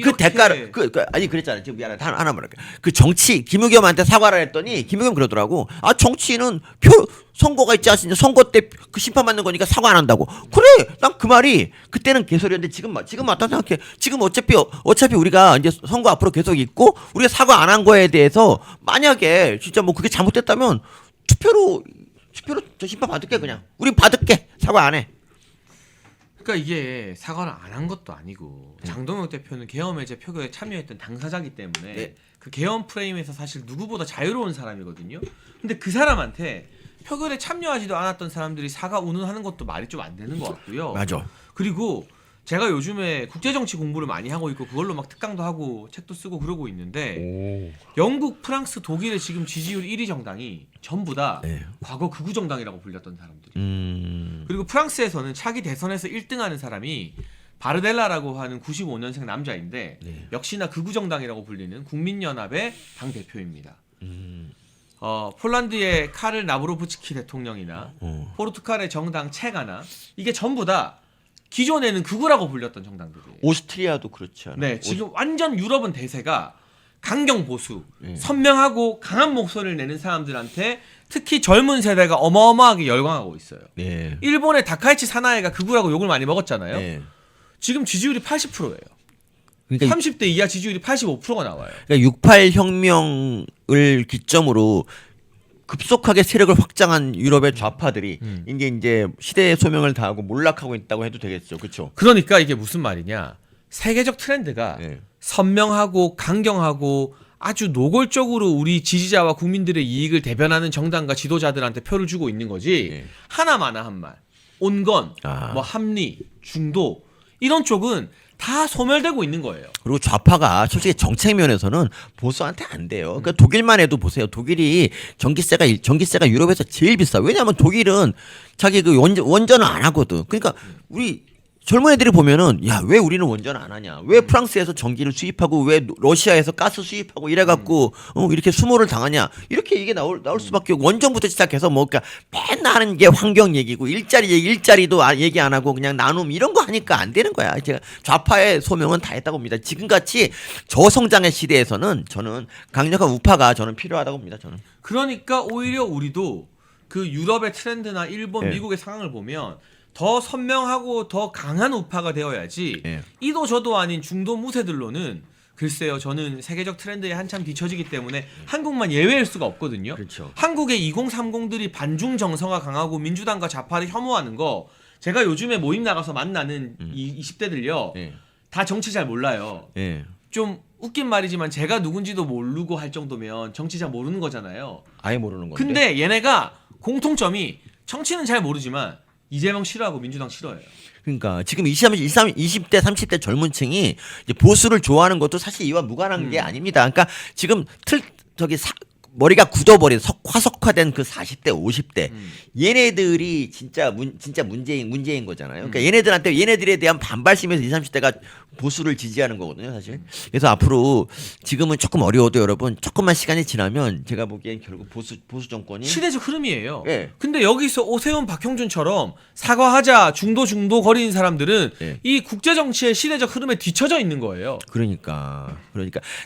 그 대가를 아니 그랬잖아요. 지금 미안해. 하나 말할게. 그 정치 김의겸한테 사과를 했더니 김의겸 그러더라고. 아 정치는 선거가 있지 않습니까? 선거 때 그 심판 받는 거니까 사과 안 한다고. 그래. 난 그 말이 그때는 개소리였는데 지금 맞다 생각해. 지금 어차피 우리가 이제 선거 앞으로 계속 있고 우리가 사과 안 한 거에 대해서 만약에 진짜 뭐 그게 잘못됐다면 투표로 저 심판 받을게 그냥. 우린 받을게. 사과 안 해. 그러니까 이게 사과를 안 한 것도 아니고 장동혁 대표는 계엄해제 표결에 참여했던 당사자기 때문에 네. 그 계엄 프레임에서 사실 누구보다 자유로운 사람이거든요. 근데 그 사람한테 표결에 참여하지도 않았던 사람들이 사과 운운하는 것도 말이 좀 안 되는 것 같고요. 맞아. 그리고 제가 요즘에 국제정치 공부를 많이 하고 있고 그걸로 막 특강도 하고 책도 쓰고 그러고 있는데 영국, 프랑스, 독일의 지금 지지율 1위 정당이 전부 다 과거 극우 정당이라고 불렸던 사람들이에요. 그리고 프랑스에서는 차기 대선에서 1등하는 사람이 바르델라라고 하는 95년생 남자인데 역시나 극우 정당이라고 불리는 국민연합의 당 대표입니다. 폴란드의 카를 나브로브츠키 대통령이나 포르투갈의 정당 체가나 이게 전부 다 기존에는 극우라고 불렸던 정당들이에요. 오스트리아도 그렇지 않아요? 네, 지금 완전 유럽은 대세가 강경 보수, 선명하고 강한 목소리를 내는 사람들한테 특히 젊은 세대가 어마어마하게 열광하고 있어요. 네. 일본의 다카이치 사나에가 극우라고 욕을 많이 먹었잖아요. 네. 지금 지지율이 80%예요. 그러니까 30대 이하 지지율이 85%가 나와요. 그러니까 68 혁명을 기점으로 급속하게 세력을 확장한 유럽의 좌파들이 이제 시대의 소명을 다하고 몰락하고 있다고 해도 되겠죠. 그렇죠? 그러니까 이게 무슨 말이냐? 세계적 트렌드가 선명하고 강경하고 아주 노골적으로 우리 지지자와 국민들의 이익을 대변하는 정당과 지도자들한테 표를 주고 있는 거지. 하나마나 한 말. 온건, 뭐 합리, 중도 이런 쪽은 다 소멸되고 있는 거예요. 그리고 좌파가 솔직히 정책 면에서는 보수한테 안 돼요. 그러니까 독일만 해도 보세요. 독일이 전기세가 유럽에서 제일 비싸. 왜냐하면 독일은 자기 그 원전을 안 하거든. 그러니까 우리 젊은 애들이 보면은 야, 왜 우리는 원전 안 하냐? 왜 프랑스에서 전기를 수입하고 왜 러시아에서 가스 수입하고 이래갖고 이렇게 수모를 당하냐? 이렇게 이게 나올 수밖에 없고 원전부터 시작해서 뭐 그러니까 맨날 하는 게 환경 얘기고 일자리도 얘기 안 하고 그냥 나눔 이런 거 하니까 안 되는 거야. 제가 좌파의 소명은 다 했다고 봅니다. 지금같이 저성장의 시대에서는 저는 강력한 우파가 저는 필요하다고 봅니다. 저는. 그러니까 오히려 우리도 그 유럽의 트렌드나 일본, 미국의 상황을 보면 더 선명하고 더 강한 우파가 되어야지 이도 저도 아닌 중도 무세들로는 글쎄요, 저는 세계적 트렌드에 한참 뒤처지기 때문에 한국만 예외일 수가 없거든요. 그렇죠. 한국의 2030들이 반중 정서가 강하고 민주당과 좌파를 혐오하는 거 제가 요즘에 모임 나가서 만나는 이 20대들요 다 정치 잘 몰라요. 좀 웃긴 말이지만 제가 누군지도 모르고 할 정도면 정치 잘 모르는 거잖아요. 아예 모르는 건데. 근데 얘네가 공통점이 정치는 잘 모르지만 이재명 싫어하고 민주당 싫어해요. 그러니까 지금 20대 30대 젊은 층이 이제 보수를 좋아하는 것도 사실 이와 무관한 게 아닙니다. 그러니까 지금 머리가 굳어버린 화석화된 그 40대 50대 얘네들이 진짜 문제인 거잖아요. 그러니까 얘네들에 대한 반발심에서 20, 30대가 보수를 지지하는 거거든요, 사실. 그래서 앞으로 지금은 조금 어려워도 여러분 조금만 시간이 지나면 제가 보기엔 결국 보수 정권이 시대적 흐름이에요. 네. 근데 여기서 오세훈, 박형준처럼 사과하자 중도 거리는 사람들은 이 국제 정치의 시대적 흐름에 뒤처져 있는 거예요. 그러니까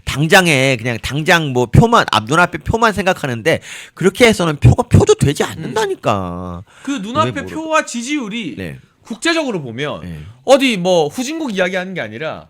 당장 뭐 표만 눈앞에 표만 표만 생각하는데 그렇게 해서는 표도 되지 않는다니까. 그 왜 눈앞에 모르- 표와 지지율이 네. 국제적으로 보면 네. 어디 뭐 후진국 이야기하는 게 아니라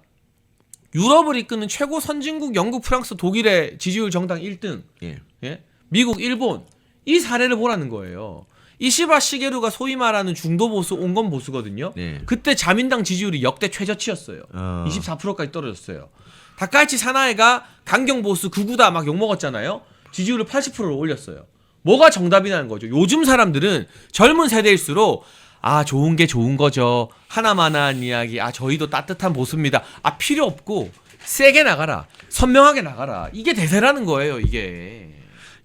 유럽을 이끄는 최고 선진국 영국, 프랑스, 독일의 지지율 정당 1등, 예. 예? 미국, 일본 이 사례를 보라는 거예요. 이시바 시게루가 소위 말하는 중도 보수, 온건 보수거든요. 네. 그때 자민당 지지율이 역대 최저치였어요. 어. 24%까지 떨어졌어요. 다카이치 사나이가 강경 보수 극우다 막 욕먹었잖아요. 지지율을 80%로 올렸어요. 뭐가 정답이냐는 거죠. 요즘 사람들은 젊은 세대일수록 아 좋은 게 좋은 거죠. 하나만한 이야기. 아 저희도 따뜻한 보수입니다. 아 필요 없고 세게 나가라. 선명하게 나가라. 이게 대세라는 거예요. 이게.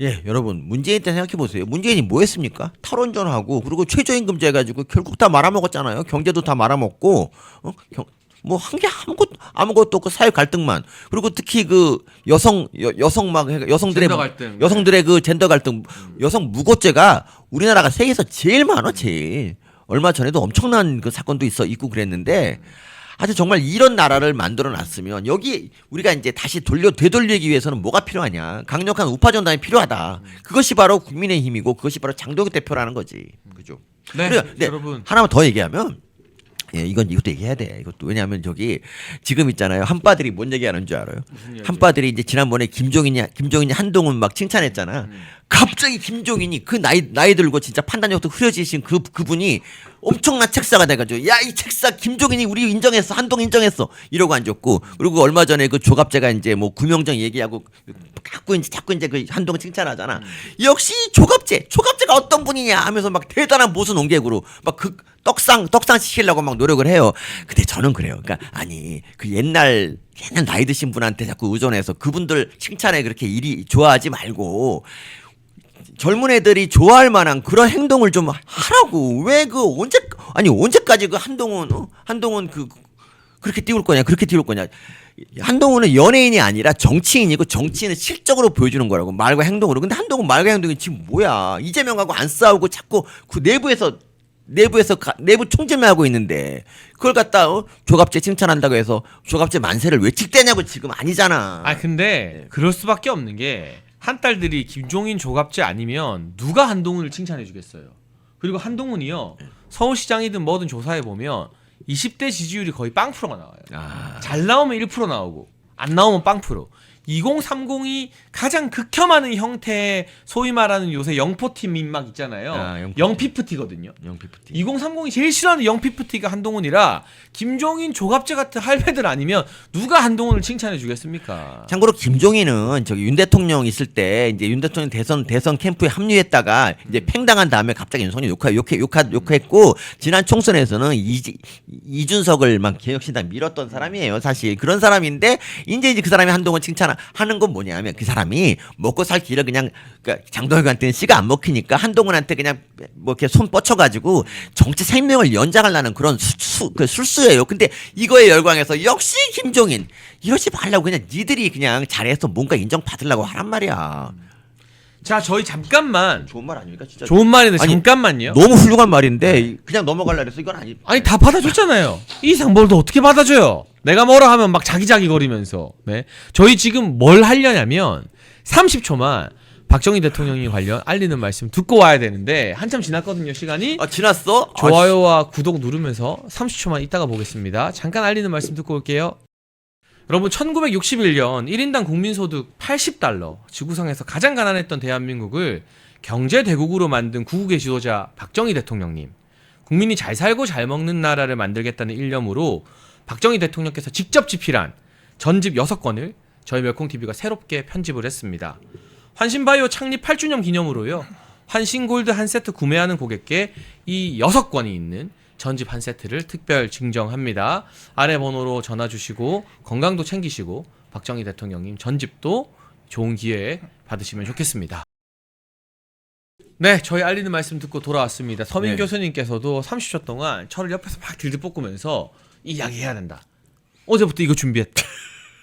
예, 여러분 문재인 때 생각해 보세요. 문재인이 뭐 했습니까? 탈원전하고 그리고 최저임금제 가지고 결국 다 말아먹었잖아요. 경제도 다 말아먹고 뭐 한 게 아무것도 없고 사회 갈등만. 그리고 특히 그 여성 막 여성들의 젠더 갈등. 여성들의 그 젠더 갈등, 여성 무고죄가 우리나라가 세계에서 제일 많아, 제일. 얼마 전에도 엄청난 그 사건도 있고 그랬는데 하여튼 정말 이런 나라를 만들어 놨으면 여기 우리가 이제 다시 되돌리기 위해서는 뭐가 필요하냐. 강력한 우파 전당이 필요하다. 그것이 바로 국민의힘이고 그것이 바로 장동혁 대표라는 거지. 그죠? 네, 네, 여러분. 하나만 더 얘기하면 예, 이것도 얘기해야 돼. 이것도 왜냐하면 저기 지금 있잖아요. 한빠들이 뭔 얘기하는 줄 알아요? 한빠들이 이제 지난번에 김종인이 한동훈 막 칭찬했잖아. 갑자기 김종인이 그 나이 들고 진짜 판단력도 흐려지신 그분이 엄청난 책사가 돼가지고 야 이 책사 김종인이 우리 인정했어, 한동훈 인정했어 이러고 앉았고, 그리고 얼마 전에 그 조갑제가 이제 뭐 구명정 얘기하고 자꾸 이제 그 한동훈 칭찬하잖아. 역시 조갑제가 어떤 분이냐 하면서 막 대단한 보수 논객으로 막 그 떡상 시키려고 막 노력을 해요. 근데 저는 그래요. 그러니까 아니 그 옛날 나이 드신 분한테 자꾸 의존해서 그분들 칭찬에 그렇게 일이 좋아하지 말고 젊은 애들이 좋아할 만한 그런 행동을 좀 하라고. 왜 그 언제까지 그 한동훈 그렇게 띄울 거냐. 한동훈은 연예인이 아니라 정치인이고 정치인은 실적으로 보여주는 거라고, 말과 행동으로. 근데 한동훈 말과 행동이 지금 뭐야. 이재명하고 안 싸우고 자꾸 그 내부 총질만 하고 있는데 그걸 갖다 조갑제 칭찬한다고 해서 조갑제 만세를 외칠 때냐고. 지금 아니잖아. 아 근데 그럴 수밖에 없는 게 한딸들이 김종인 조갑제 아니면 누가 한동훈을 칭찬해 주겠어요. 그리고 한동훈이요 서울시장이든 뭐든 조사해 보면 20대 지지율이 거의 빵프로가 나와요. 잘 나오면 1% 나오고 안 나오면 빵프로. 2030이 가장 극혐하는 형태의 소위 말하는 요새 영포티 민막 있잖아요. 영피프티거든요. 2030이 제일 싫어하는 영피프티가 한동훈이라 김종인 조갑제 같은 할배들 아니면 누가 한동훈을 칭찬해 주겠습니까? 참고로 김종인은 저기 윤 대통령 있을 때 이제 윤 대통령 대선 캠프에 합류했다가 이제 팽당한 다음에 갑자기 윤석열 욕했고, 지난 총선에서는 이준석을 막 개혁신당 밀었던 사람이에요. 사실 그런 사람인데 이제 그 사람이 한동훈 칭찬하는 건 뭐냐면 그 사람이 먹고 살 길을 그냥 그러니까 장동혁한테는 씨가 안 먹히니까 한동훈한테 그냥 뭐 이렇게 손 뻗쳐가지고 정치 생명을 연장하려는 그런 술수예요. 근데 이거에 열광해서 역시 김종인 이러지 말라고 그냥 니들이 그냥 잘해서 뭔가 인정받으려고 하란 말이야. 자 저희 잠깐만 좋은 말 아닙니까 진짜? 좋은 말인데 아니, 잠깐만요. 너무 훌륭한 말인데 그냥 넘어갈라 그래서 이건 아니. 아니 다 받아줬잖아요. 이 상벌도 어떻게 받아줘요? 내가 뭐라 하면 막 자기자기 거리면서. 네. 저희 지금 뭘 하려냐면 30초만 박정희 대통령이 관련 알리는 말씀 듣고 와야 되는데 한참 지났거든요 시간이. 아 지났어? 좋아요와 구독 누르면서 30초만 있다가 보겠습니다. 잠깐 알리는 말씀 듣고 올게요. 여러분 1961년 1인당 국민소득 80달러, 지구상에서 가장 가난했던 대한민국을 경제대국으로 만든 구국의 지도자 박정희 대통령님. 국민이 잘 살고 잘 먹는 나라를 만들겠다는 일념으로 박정희 대통령께서 직접 집필한 전집 6권을 저희 멸콩TV가 새롭게 편집을 했습니다. 환신바이오 창립 8주년 기념으로요. 환신골드 한 세트 구매하는 고객께 이 6권이 있는 전집 한 세트를 특별 증정합니다. 아래 번호로 전화 주시고 건강도 챙기시고 박정희 대통령님 전집도 좋은 기회에 받으시면 좋겠습니다. 네, 저희 알리는 말씀 듣고 돌아왔습니다. 서민 네. 교수님께서도 30초 동안 저를 옆에서 막 들들 볶으면서 이야기해야 된다. 어제부터 이거 준비했다.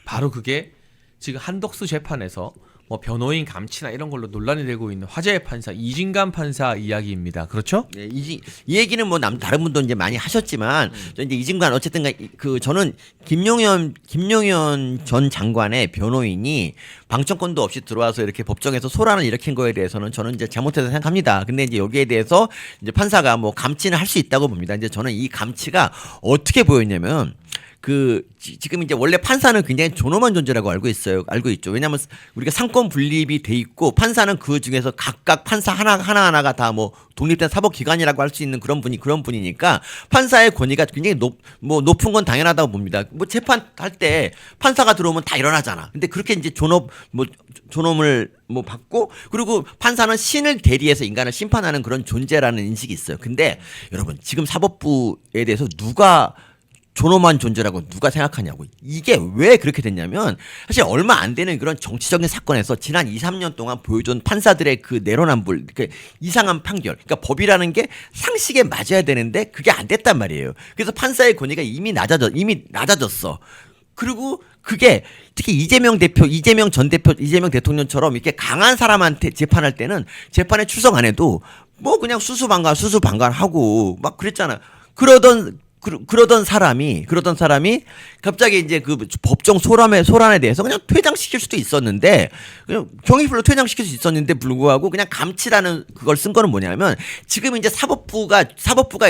바로 그게 지금 한덕수 재판에서 뭐 변호인 감치나 이런 걸로 논란이 되고 있는 화제의 판사 이진관 판사 이야기입니다. 그렇죠? 네, 이 얘기는 뭐 다른 분도 이제 많이 하셨지만 저 이제 이진관 어쨌든 그 저는 김용현 전 장관의 변호인이 방청권도 없이 들어와서 이렇게 법정에서 소란을 일으킨 거에 대해서는 저는 이제 잘못해서 생각합니다. 근데 이제 여기에 대해서 이제 판사가 뭐 감치는 할 수 있다고 봅니다. 이제 저는 이 감치가 어떻게 보였냐면 지금 이제 원래 판사는 굉장히 존엄한 존재라고 알고 있죠. 왜냐하면 우리가 상권 분립이 돼 있고 판사는 그 중에서 각각 판사 하나하나가 다 뭐 독립된 사법기관이라고 할 수 있는 그런 분이니까 판사의 권위가 굉장히 높은 건 당연하다고 봅니다. 뭐 재판할 때 판사가 들어오면 다 일어나잖아. 근데 그렇게 이제 존엄을 받고 그리고 판사는 신을 대리해서 인간을 심판하는 그런 존재라는 인식이 있어요. 근데 여러분 지금 사법부에 대해서 누가 존엄한 존재라고 누가 생각하냐고. 이게 왜 그렇게 됐냐면 사실 얼마 안 되는 그런 정치적인 사건에서 지난 2, 3년 동안 보여준 판사들의 그 내로남불, 그 이상한 판결. 그러니까 법이라는 게 상식에 맞아야 되는데 그게 안 됐단 말이에요. 그래서 판사의 권위가 이미 낮아졌어. 그리고 그게 특히 이재명 대통령처럼 이렇게 강한 사람한테 재판할 때는 재판에 출석 안 해도 뭐 그냥 수수방관하고 막 그랬잖아. 그러던 사람이 갑자기 이제 그 법정 소란에 대해서 그냥 퇴장시킬 수도 있었는데 그냥 경위불로 퇴장시킬 수 있었는데 불구하고 그냥 감치라는 그걸 쓴 거는 뭐냐면 지금 이제 사법부가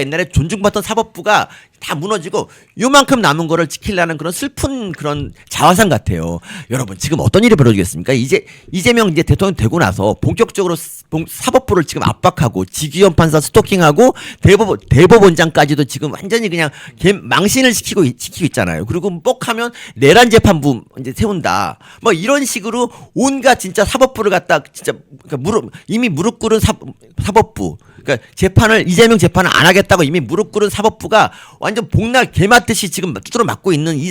옛날에 존중받던 사법부가 다 무너지고 요만큼 남은 거를 지키려는 그런 슬픈 그런 자화상 같아요. 여러분 지금 어떤 일이 벌어지겠습니까? 이재명 이제 대통령 되고 나서 본격적으로 사법부를 지금 압박하고 지기현 판사 스토킹하고 대법원장까지도 지금 완전히 그냥 망신을 시키고 있잖아요. 그리고 뻑하면 내란 재판부 이제 세운다. 뭐 이런 식으로 온갖 진짜 사법부를 갖다 진짜 그러니까 이미 무릎 꿇은 사법부. 그러니까 이재명 재판을 안 하겠다고 이미 무릎 꿇은 사법부가 완전 복날 개 맞듯이 지금 두드러 맞고 있는 이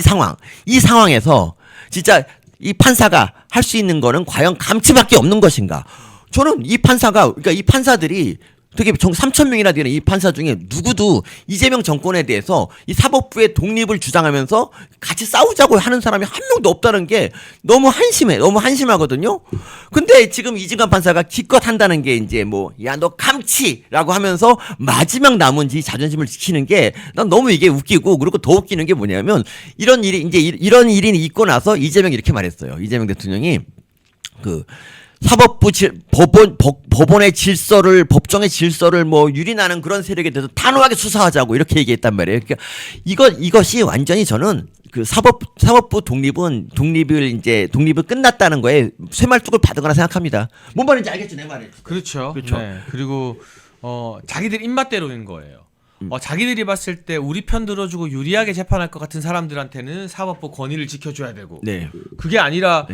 상황에서 진짜 이 판사가 할 수 있는 거는 과연 감치밖에 없는 것인가? 저는 이 판사들이 되게 3,000명이나 되는 이 판사 중에 누구도 이재명 정권에 대해서 이 사법부의 독립을 주장하면서 같이 싸우자고 하는 사람이 한 명도 없다는 게 너무 한심하거든요. 근데 지금 이진관 판사가 기껏 한다는 게 이제 야 너 감치라고 하면서 마지막 남은 이 자존심을 지키는 게 난 너무 이게 웃기고 그리고 더 웃기는 게 뭐냐면 이런 일이 있고 나서 이재명이 이렇게 말했어요. 이재명 대통령이 법정의 질서를 유린하는 그런 세력에 대해서 단호하게 수사하자고 이렇게 얘기했단 말이에요. 그러니까 이것이 완전히 저는 그 사법부 독립을 끝났다는 거에 쇠말뚝을 받은 거라 생각합니다. 뭔 말인지 알겠죠, 내 말이. 그렇죠. 네. 그리고 자기들 입맛대로인 거예요. 자기들이 봤을 때 우리 편 들어주고 유리하게 재판할 것 같은 사람들한테는 사법부 권위를 지켜줘야 되고, 네. 그게 아니라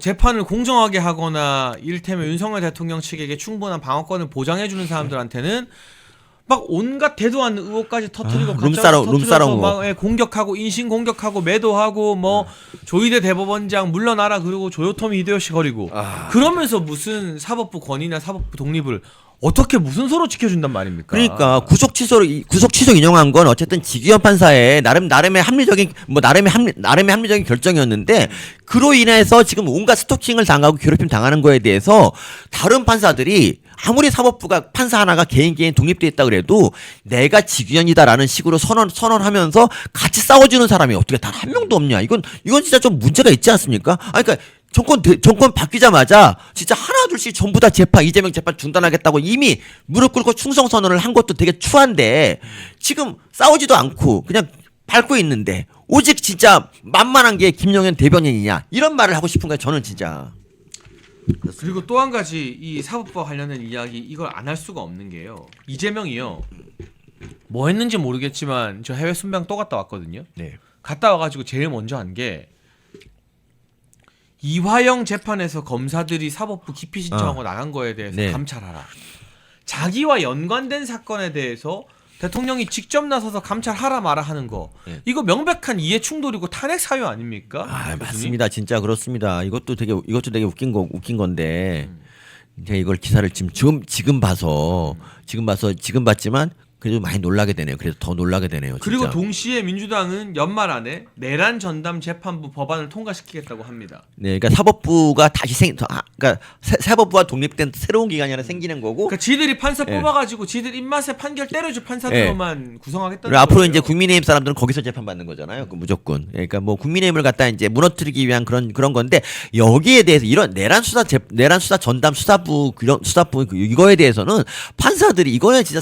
재판을 공정하게 하거나 이를테면 윤석열 대통령 측에게 충분한 방어권을 보장해주는 사람들한테는 막 온갖 대도 않는 의혹까지 터트리고 룸사롱 막 공격하고 인신 공격하고 매도하고 조희대 대법원장 물러나라 그리고 조요토미 히데요시 거리고 그러면서 무슨 사법부 권위나 사법부 독립을 어떻게 무슨 서로 지켜준단 말입니까? 그러니까 구속 취소 인용한 건 어쨌든 지기현 판사의 나름의 합리적인 결정이었는데 그로 인해서 지금 온갖 스토킹을 당하고 괴롭힘 당하는 거에 대해서 다른 판사들이 아무리 사법부가 판사 하나가 개인 독립돼 있다 그래도 내가 지기현이다라는 식으로 선언하면서 같이 싸워주는 사람이 어떻게 단 한 명도 없냐? 이건 진짜 좀 문제가 있지 않습니까? 그러니까 정권 바뀌자마자 진짜 하나둘씩 전부 다 이재명 재판 중단하겠다고 이미 무릎 꿇고 충성 선언을 한 것도 되게 추한데 지금 싸우지도 않고 그냥 밟고 있는데 오직 진짜 만만한 게 김용현 대변인이냐 이런 말을 하고 싶은 거예요. 저는 진짜. 그리고 또 한 가지 이 사법부와 관련된 이야기 이걸 안 할 수가 없는 게요. 이재명이요. 뭐 했는지 모르겠지만 저 해외 순방 또 갔다 왔거든요. 네. 갔다 와가지고 제일 먼저 한 게 이화영 재판에서 검사들이 사법부 기피 신청하고 나간 거에 대해서 네. 감찰하라. 자기와 연관된 사건에 대해서 대통령이 직접 나서서 감찰하라 마라 하는 거. 네. 이거 명백한 이해 충돌이고 탄핵 사유 아닙니까? 맞습니다. 진짜 그렇습니다. 이것도 되게 웃긴 건데 제가 이걸 기사를 지금 봤지만 그래도 많이 놀라게 되네요. 그래서 더 놀라게 되네요. 진짜. 그리고 동시에 민주당은 연말 안에 내란 전담 재판부 법안을 통과시키겠다고 합니다. 네, 그러니까 사법부가 다시 그러니까 사법부가 독립된 새로운 기관이 하나 생기는 거고. 그러니까 지들이 판사 예. 뽑아가지고 지들 입맛에 판결 때려줄 판사들로만 구성하겠다는 그리고 앞으로 거예요. 이제 국민의힘 사람들은 거기서 재판 받는 거잖아요. 그 무조건. 그러니까 뭐 국민의힘을 갖다 이제 무너뜨리기 위한 그런 건데 여기에 대해서 이런 내란 수사 전담 수사부 이거에 대해서는 판사들이 이거는 진짜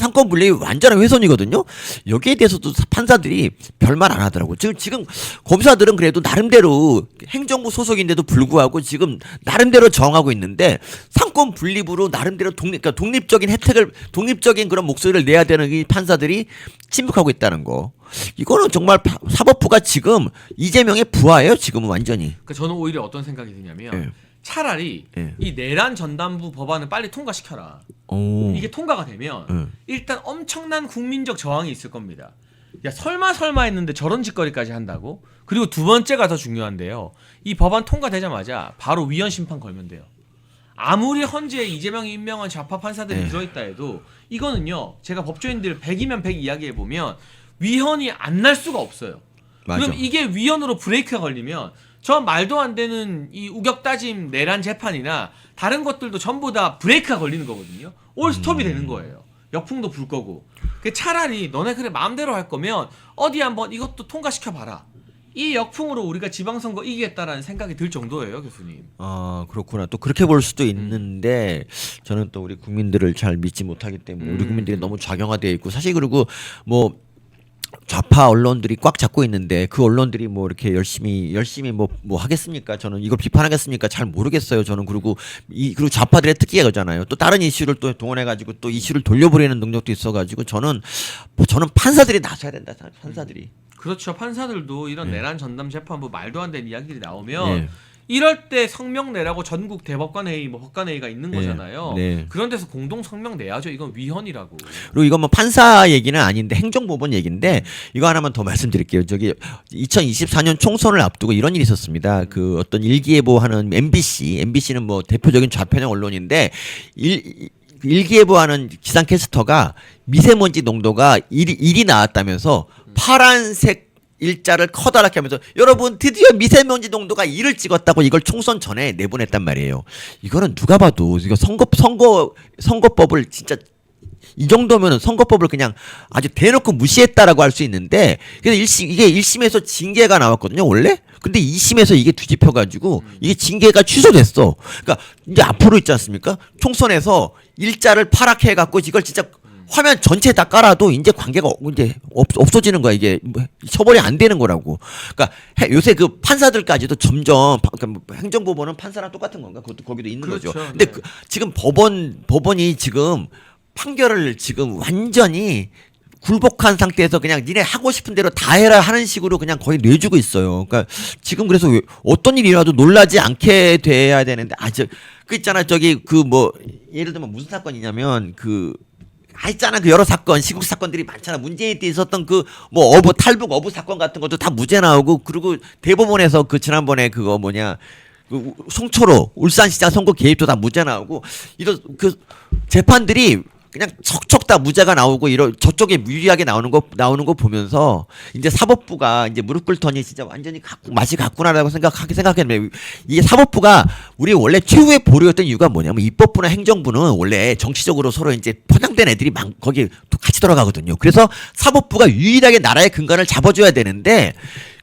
상권 분립이 완전한 훼손이거든요. 여기에 대해서도 판사들이 별말 안 하더라고. 지금 검사들은 그래도 나름대로 행정부 소속인데도 불구하고 지금 나름대로 정하고 있는데 상권 분립으로 나름대로 그러니까 독립적인 혜택을 독립적인 그런 목소리를 내야 되는 이 판사들이 침묵하고 있다는 거. 이거는 정말 사법부가 지금 이재명의 부하예요. 지금은 완전히. 그러니까 저는 오히려 어떤 생각이 드냐면 예. 차라리 예. 이 내란 전담부 법안을 빨리 통과시켜라. 오. 이게 통과가 되면 예. 일단 엄청난 국민적 저항이 있을 겁니다. 야 설마 했는데 저런 짓거리까지 한다고? 그리고 두 번째가 더 중요한데요. 이 법안 통과되자마자 바로 위헌 심판 걸면 돼요. 아무리 헌재에 이재명이 임명한 좌파 판사들이 네. 들어있다 해도 이거는요. 제가 법조인들 100이면 100 이야기해보면 위헌이 안 날 수가 없어요. 맞아. 그럼 이게 위헌으로 브레이크가 걸리면 저 말도 안 되는 이 우격다짐 내란 재판이나 다른 것들도 전부 다 브레이크가 걸리는 거거든요. 올 스톱이 되는 거예요. 역풍도 불 거고. 차라리 너네 그래 마음대로 할 거면 어디 한번 이것도 통과시켜봐라. 이 역풍으로 우리가 지방선거 이기겠다라는 생각이 들 정도예요, 교수님. 아 그렇구나. 또 그렇게 볼 수도 있는데 저는 또 우리 국민들을 잘 믿지 못하기 때문에 우리 국민들이 너무 좌경화되어 있고 사실 그리고 뭐 좌파 언론들이 꽉 잡고 있는데 그 언론들이 뭐 이렇게 열심히 뭐 하겠습니까? 저는 이걸 비판하겠습니까? 잘 모르겠어요. 저는 그리고 좌파들의 특기가 그잖아요. 또 다른 이슈를 또 동원해 가지고 또 이슈를 돌려버리는 능력도 있어 가지고 저는 판사들이 나서야 된다. 판사들이. 그렇죠. 판사들도 이런 네. 내란 전담 재판부 말도 안 되는 이야기들이 나오면 네. 이럴 때 성명 내라고 전국 대법관회의 뭐 법관회의가 있는 네. 거잖아요. 네. 그런 데서 공동 성명 내야죠. 이건 위헌이라고. 그리고 이건 뭐 판사 얘기는 아닌데 행정법원 얘기인데 이거 하나만 더 말씀드릴게요. 저기 2024년 총선을 앞두고 이런 일이 있었습니다. 그 어떤 일기예보 하는 MBC는 뭐 대표적인 좌편향 언론인데 일기예보 하는 기상캐스터가 미세먼지 농도가 1이 나왔다면서 파란색 일자를 커다랗게 하면서 여러분 드디어 미세먼지 농도가 1을 찍었다고 이걸 총선 전에 내보냈단 말이에요. 이거는 누가 봐도 이거 선거법을 진짜 이 정도면은 선거법을 그냥 아주 대놓고 무시했다라고 할 수 있는데 그래서 이게 1심에서 징계가 나왔거든요 원래. 근데 2심에서 이게 뒤집혀가지고 이게 징계가 취소됐어. 그러니까 이제 앞으로 있지 않습니까? 총선에서 일자를 파랗게 해갖고 이걸 진짜 화면 전체 다 깔아도 이제 관계가 이제 없어지는 거야. 이게 처벌이 안 되는 거라고. 그러니까 요새 그 판사들까지도 점점 그러니까 행정법원은 판사랑 똑같은 건가? 그것도 거기도 있는 그렇죠. 거죠. 근데 네. 지금 법원이 지금 판결을 지금 완전히 굴복한 상태에서 그냥 니네 하고 싶은 대로 다 해라 하는 식으로 그냥 거의 내주고 있어요. 그러니까 지금 그래서 어떤 일이라도 놀라지 않게 돼야 되는데 그 있잖아 저기 그 뭐 예를 들면 무슨 사건이냐면 있잖아 그 여러 사건 시국 사건들이 많잖아. 문재인 때 있었던 그 뭐 탈북 어부 사건 같은 것도 다 무죄 나오고 그리고 대법원에서 그 지난번에 그거 뭐냐 그 송초로 울산시장 선거 개입도 다 무죄 나오고 이런 그 재판들이 그냥 척척 다 무죄가 나오고 저쪽에 유리하게 나오는 거 보면서 이제 사법부가 이제 무릎 꿇더니 진짜 완전히 맛이 갔구나라고 생각했는데 이게 사법부가 우리 원래 최후의 보루였던 이유가 뭐냐면 입법부나 행정부는 원래 정치적으로 서로 이제 편향된 애들이 거기 같이 돌아가거든요. 그래서 사법부가 유일하게 나라의 근간을 잡아줘야 되는데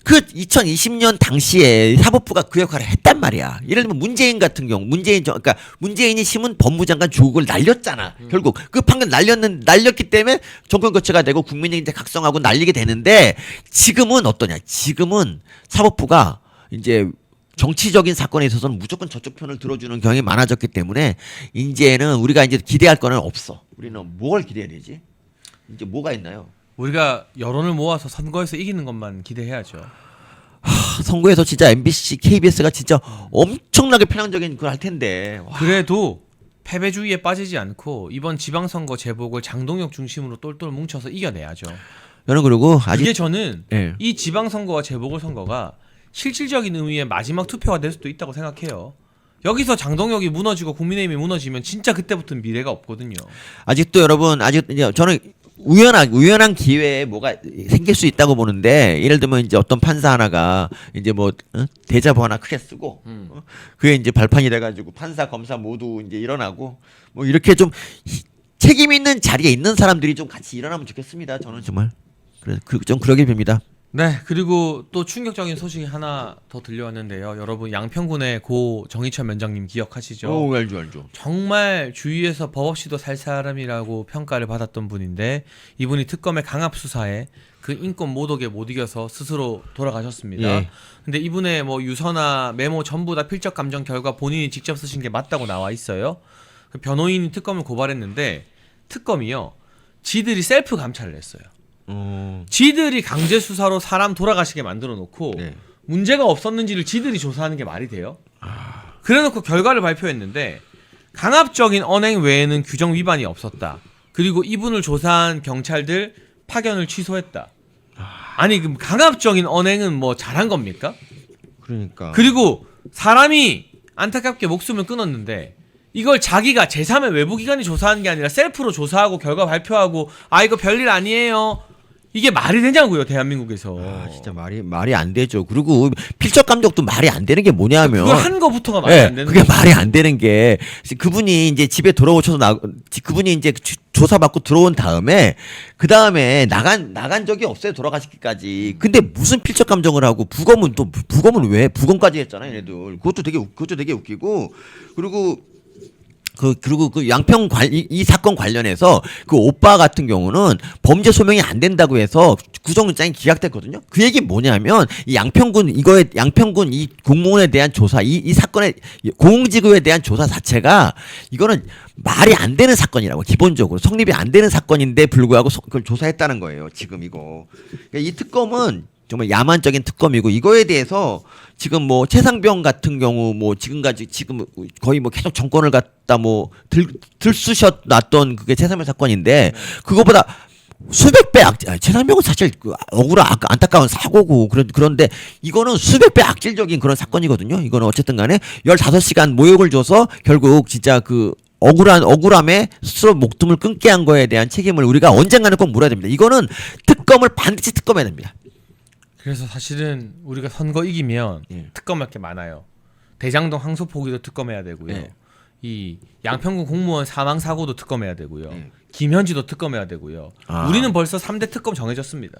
그 2020년 당시에 사법부가 그 역할을 했단 말이야. 예를 들면 문재인 같은 경우, 그러니까 문재인이 심은 법무장관 조국을 날렸잖아. 결국 그 판결 날렸기 때문에 정권 교체가 되고 국민이 이제 각성하고 날리게 되는데 지금은 어떠냐? 지금은 사법부가 이제 정치적인 사건에 있어서는 무조건 저쪽 편을 들어주는 경향이 많아졌기 때문에 이제는 우리가 이제 기대할 거는 없어. 우리는 뭘 기대해야 되지? 이제 뭐가 있나요? 우리가 여론을 모아서 선거에서 이기는 것만 기대해야죠. 선거에서 진짜 MBC, KBS가 진짜 엄청나게 편향적인 걸 할 텐데. 와. 그래도 패배주의에 빠지지 않고 이번 지방선거 제복을 장동혁 중심으로 똘똘 뭉쳐서 이겨내야죠. 저는 그리고 이게 저는 예. 이 지방선거와 재보궐선거가 실질적인 의미의 마지막 투표가 될 수도 있다고 생각해요. 여기서 장동혁이 무너지고 국민의힘이 무너지면 진짜 그때부터는 미래가 없거든요. 아직도 여러분 아직 이제 저는 우연한 기회에 뭐가 생길 수 있다고 보는데 예를 들면 이제 어떤 판사 하나가 이제 뭐 대자보 하나 크게 쓰고 그게 이제 발판이 돼가지고 판사 검사 모두 이제 일어나고 뭐 이렇게 좀 책임 있는 자리에 있는 사람들이 좀 같이 일어나면 좋겠습니다. 저는 정말 좀 그러길 빕니다. 네, 그리고 또 충격적인 소식이 하나 더 들려왔는데요. 여러분 양평군의 고 정희철 위원장님 기억하시죠? 알죠. 정말 주위에서 법 없이도 살 사람이라고 평가를 받았던 분인데 이분이 특검의 강압 수사에 그 인권 모독에 못 이겨서 스스로 돌아가셨습니다. 예. 근데 이분의 뭐 유서나 메모 전부 다 필적 감정 결과 본인이 직접 쓰신 게 맞다고 나와 있어요. 그 변호인이 특검을 고발했는데 특검이요. 지들이 셀프 감찰을 했어요. 지들이 강제 수사로 사람 돌아가시게 만들어 놓고 네. 문제가 없었는지를 지들이 조사하는 게 말이 돼요? 그래 놓고 결과를 발표했는데 강압적인 언행 외에는 규정 위반이 없었다. 그리고 이분을 조사한 경찰들 파견을 취소했다. 아니 그럼 강압적인 언행은 뭐 잘한 겁니까? 그러니까. 그리고 사람이 안타깝게 목숨을 끊었는데 이걸 자기가 제3의 외부기관이 조사하는 게 아니라 셀프로 조사하고 결과 발표하고 아 이거 별일 아니에요. 이게 말이 되냐고요 대한민국에서. 아, 진짜 말이 안 되죠. 그리고 필적 감독도 말이 안 되는 게 뭐냐면 그걸 한 거부터가 말이 네, 안 되는 그게 거죠. 말이 안 되는 게 그분이 이제 집에 돌아오셔서 그분이 이제 조사받고 들어온 다음에 그 다음에 나간 적이 없어요. 돌아가시기까지. 근데 무슨 필적 감정을 하고 부검은 왜 부검까지 했잖아요. 얘네들. 그것도 되게 웃기고 그리고 그 양평 이 사건 관련해서 그 오빠 같은 경우는 범죄 소명이 안 된다고 해서 구속영장이 기각됐거든요. 그 얘기 뭐냐면 이 양평군 이 공무원에 대한 조사 이 사건의 공공지구에 대한 조사 자체가 이거는 말이 안 되는 사건이라고 기본적으로 성립이 안 되는 사건인데 불구하고 그걸 조사했다는 거예요. 지금 이거. 그러니까 이 특검은 정말 야만적인 특검이고 이거에 대해서 지금 뭐 최상병 같은 경우 뭐 지금 거의 뭐 계속 정권을 갖다 뭐 들쑤셨 놨던 그게 최상병 사건인데 그거보다 수백 배 최상병은 사실 안타까운 사고고 그런데 이거는 수백 배 악질적인 그런 사건이거든요. 이거는 어쨌든 간에 15시간 모욕을 줘서 결국 진짜 그 억울함에 스스로 목숨을 끊게 한 거에 대한 책임을 우리가 언젠가는 꼭 물어야 됩니다. 이거는 특검을 반드시 특검해야 됩니다. 그래서 사실은 우리가 선거 이기면 특검할 게 많아요. 대장동 항소 포기도 특검해야 되고요. 예. 이 양평군 공무원 사망 사고도 특검해야 되고요. 김현지도 특검해야 되고요. 우리는 벌써 3대 특검 정해졌습니다.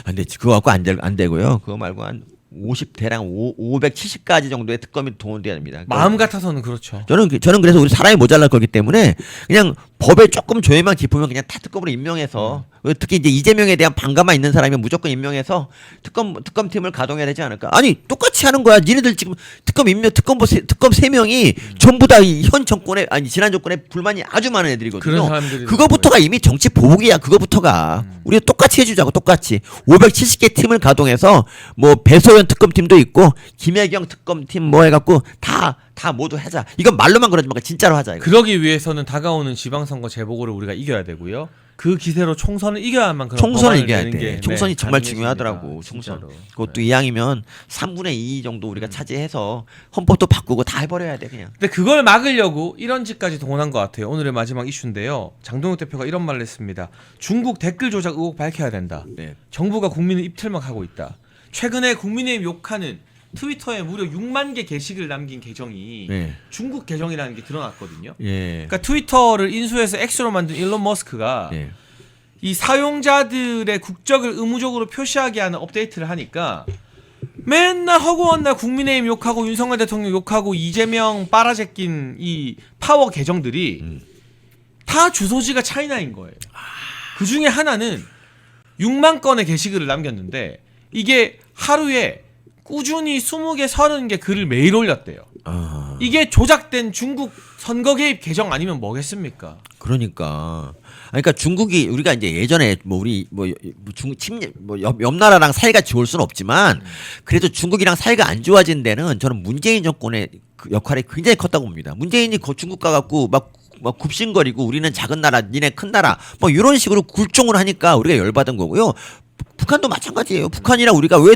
근데 그거 갖고 안 되고요. 그거 말고 한 50대랑 570가지 정도의 특검이 동원돼야 됩니다. 마음 같아서는 그렇죠. 저는 그래서 우리 사람이 모자랄 거기 때문에 그냥 법에 조금 조회만 깊으면 그냥 다 특검으로 임명해서 특히 이제 이재명에 대한 반감만 있는 사람이 무조건 임명해서 특검팀을 가동해야 되지 않을까? 아니 똑같이 하는 거야. 니네들 지금 특검 3명이 전부 다 현 정권에 아니 지난 정권에 불만이 아주 많은 애들이거든요. 그런 사람들이 그거부터가 이미 정치 보복이야. 그거부터가 우리가 똑같이 해주자고 똑같이 570개 팀을 가동해서 뭐 배소연 특검팀도 있고 김혜경 특검팀 뭐 해갖고 다 모두 하자. 이건 말로만 그러지 말고 진짜로 하자. 이거. 그러기 위해서는 다가오는 지방선거 재보궐을 우리가 이겨야 되고요. 그 기세로 총선을 이겨야만 그런 총선을 법안을 이겨야 내는 돼. 게, 총선이 정말 가능해집니다. 중요하더라고. 총선. 진짜로. 그것도 이왕이면 3분의 2 정도 우리가 차지해서 헌법도 바꾸고 다 해버려야 돼 그냥. 근데 그걸 막으려고 이런 짓까지 동원한 것 같아요. 오늘의 마지막 이슈인데요. 장동혁 대표가 이런 말을 했습니다. 중국 댓글 조작 의혹 밝혀야 된다. 네. 정부가 국민을 입틀막하고 있다. 최근에 국민의힘 욕하는 트위터에 무려 6만 개 게시글 남긴 계정이 네. 중국 계정이라는 게 드러났거든요. 예. 그러니까 트위터를 인수해서 X로 만든 일론 머스크가 예. 이 사용자들의 국적을 의무적으로 표시하게 하는 업데이트를 하니까 맨날 허구한 날 국민의힘 욕하고 윤석열 대통령 욕하고 이재명 빨아제낀 이 파워 계정들이 다 주소지가 차이나인 거예요. 그 중에 하나는 6만 건의 게시글을 남겼는데 이게 하루에 꾸준히 20개, 30개 글을 매일 올렸대요. 이게 조작된 중국 선거 개입 계정 아니면 뭐겠습니까? 그러니까 중국이 우리가 이제 예전에 뭐 우리 옆 나라랑 사이가 좋을 수는 없지만 그래도 중국이랑 사이가 안 좋아진 데는 저는 문재인 정권의 그 역할이 굉장히 컸다고 봅니다. 문재인이 중국 가갖고 막 굽신거리고 우리는 작은 나라, 니네 큰 나라 뭐 이런 식으로 굴종을 하니까 우리가 열받은 거고요. 북한도 마찬가지예요. 북한이랑 우리가 왜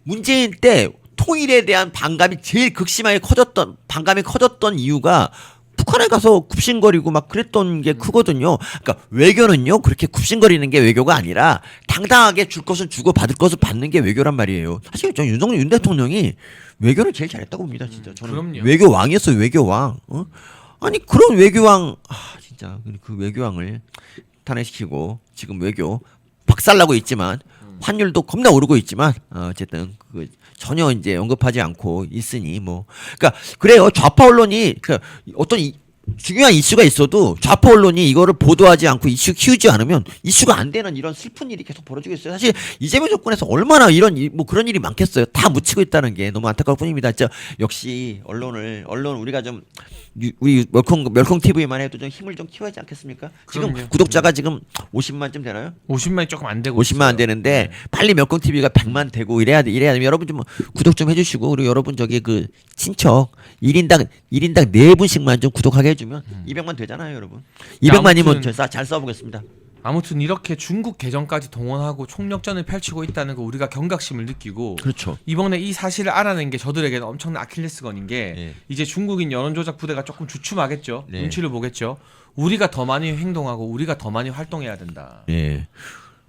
문재인 때 통일에 대한 반감이 제일 극심하게 커졌던 이유가 북한에 가서 굽신거리고 막 그랬던 게 크거든요. 그러니까 외교는요 그렇게 굽신거리는 게 외교가 아니라 당당하게 줄 것은 주고 받을 것은 받는 게 외교란 말이에요. 사실 저 윤 대통령이 외교를 제일 잘했다고 봅니다. 진짜 저는 그럼요. 외교 왕이었어요. 외교 왕. 아니 그런 외교왕 진짜 그 외교왕을 탄핵시키고 지금 외교 박살나고 있지만 환율도 겁나 오르고 있지만 어쨌든 그 전혀 이제 언급하지 않고 있으니 뭐 그러니까 그래요. 좌파 언론이 그 어떤 중요한 이슈가 있어도 좌파 언론이 이거를 보도하지 않고 이슈 키우지 않으면 이슈가 안 되는 이런 슬픈 일이 계속 벌어지고 있어요. 사실 이재명 정권에서 얼마나 뭐 그런 일이 많겠어요. 다 묻히고 있다는 게 너무 안타까울 뿐입니다. 진짜 역시 언론 우리가 좀 우리 멸콩 TV만 해도 좀 힘을 좀 키워야지 않겠습니까? 지금 그럼요. 구독자가 지금 50만쯤 되나요? 50만이 조금 안 되고 50만 안 있어요. 되는데 빨리 멸콩 TV가 100만 되고 이래야 되면 여러분 좀 구독 좀 해주시고 그리고 여러분 저기 그 친척 1인당 4분씩만 좀 구독하게 해주면 200만 되잖아요, 여러분. 200만이면 아무튼 잘 써보겠습니다. 아무튼 이렇게 중국 개정까지 동원하고 총력전을 펼치고 있다는 거 우리가 경각심을 느끼고 그렇죠. 이번에 이 사실을 알아낸 게 저들에게는 엄청난 아킬레스건인 게 네. 이제 중국인 여론조작 부대가 조금 주춤하겠죠. 네. 눈치를 보겠죠. 우리가 더 많이 행동하고 우리가 더 많이 활동해야 된다. 예.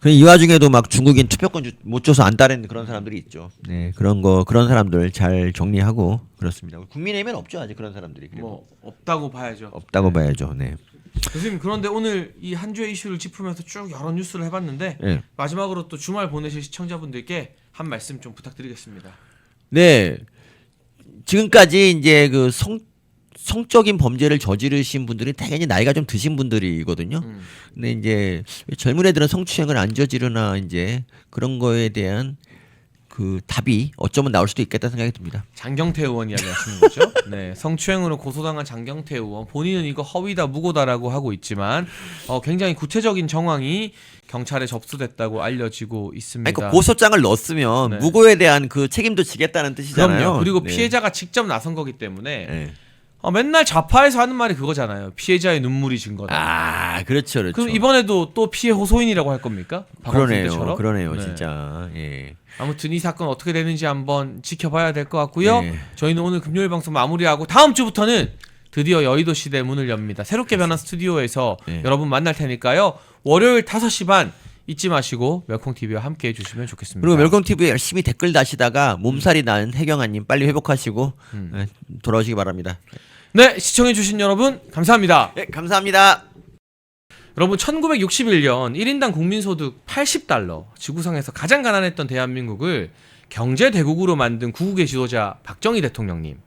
이 와중에도 막 중국인 투표권 못 줘서 안 따르는 그런 사람들이 있죠. 네, 그런 사람들 잘 정리하고 그렇습니다. 국민의힘엔 없죠 아직 그런 사람들이. 뭐 없다고 봐야죠. 없다고 봐야죠. 네. 교수님 그런데 오늘 이 한 주의 이슈를 짚으면서 쭉 여러 뉴스를 해봤는데 네. 마지막으로 또 주말 보내실 시청자분들께 한 말씀 좀 부탁드리겠습니다. 네. 지금까지 이제 그 성적인 범죄를 저지르신 분들이 당연히 나이가 좀 드신 분들이거든요. 근데 이제 젊은 애들은 성추행을 안 저지르나 이제 그런 거에 대한 그 답이 어쩌면 나올 수도 있겠다 생각이 듭니다. 장경태 의원 이야기 하시는 거죠? 네, 성추행으로 고소당한 장경태 의원 본인은 이거 허위다 무고다라고 하고 있지만 굉장히 구체적인 정황이 경찰에 접수됐다고 알려지고 있습니다. 아니, 그 고소장을 넣었으면 네. 무고에 대한 그 책임도 지겠다는 뜻이잖아요. 그럼요. 그리고 네. 피해자가 직접 나선 거기 때문에 네. 맨날 좌파에서 하는 말이 그거잖아요. 피해자의 눈물이 증거다. 아, 그렇죠, 그렇죠. 그럼 이번에도 또 피해 호소인이라고 할 겁니까? 박원순 때처럼? 그러네요, 네. 진짜. 예. 아무튼 이 사건 어떻게 되는지 한번 지켜봐야 될 것 같고요. 네. 저희는 오늘 금요일 방송 마무리하고 다음 주부터는 드디어 여의도 시대 문을 엽니다. 새롭게 변한 스튜디오에서 네. 여러분 만날 테니까요. 월요일 5시 반 잊지 마시고 멸콩TV와 함께 해주시면 좋겠습니다. 그리고 멸콩TV에 열심히 댓글 다시다가 몸살이 난 혜경아님 빨리 회복하시고 네, 돌아오시기 바랍니다. 네, 시청해주신 여러분 감사합니다. 네, 감사합니다. 여러분 1961년 1인당 국민소득 80달러 지구상에서 가장 가난했던 대한민국을 경제대국으로 만든 구국의 지도자 박정희 대통령님,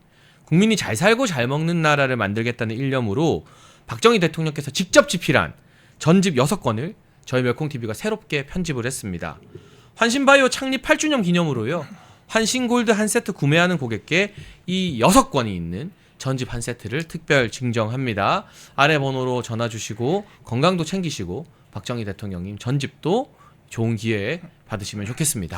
국민이 잘 살고 잘 먹는 나라를 만들겠다는 일념으로 박정희 대통령께서 직접 집필한 전집 6권을 저희 멸콩TV가 새롭게 편집을 했습니다. 환신바이오 창립 8주년 기념으로요, 환신골드 한 세트 구매하는 고객께 이 6권이 있는 전집 한 세트를 특별 증정합니다. 아래 번호로 전화 주시고 건강도 챙기시고 박정희 대통령님 전집도 좋은 기회에 받으시면 좋겠습니다.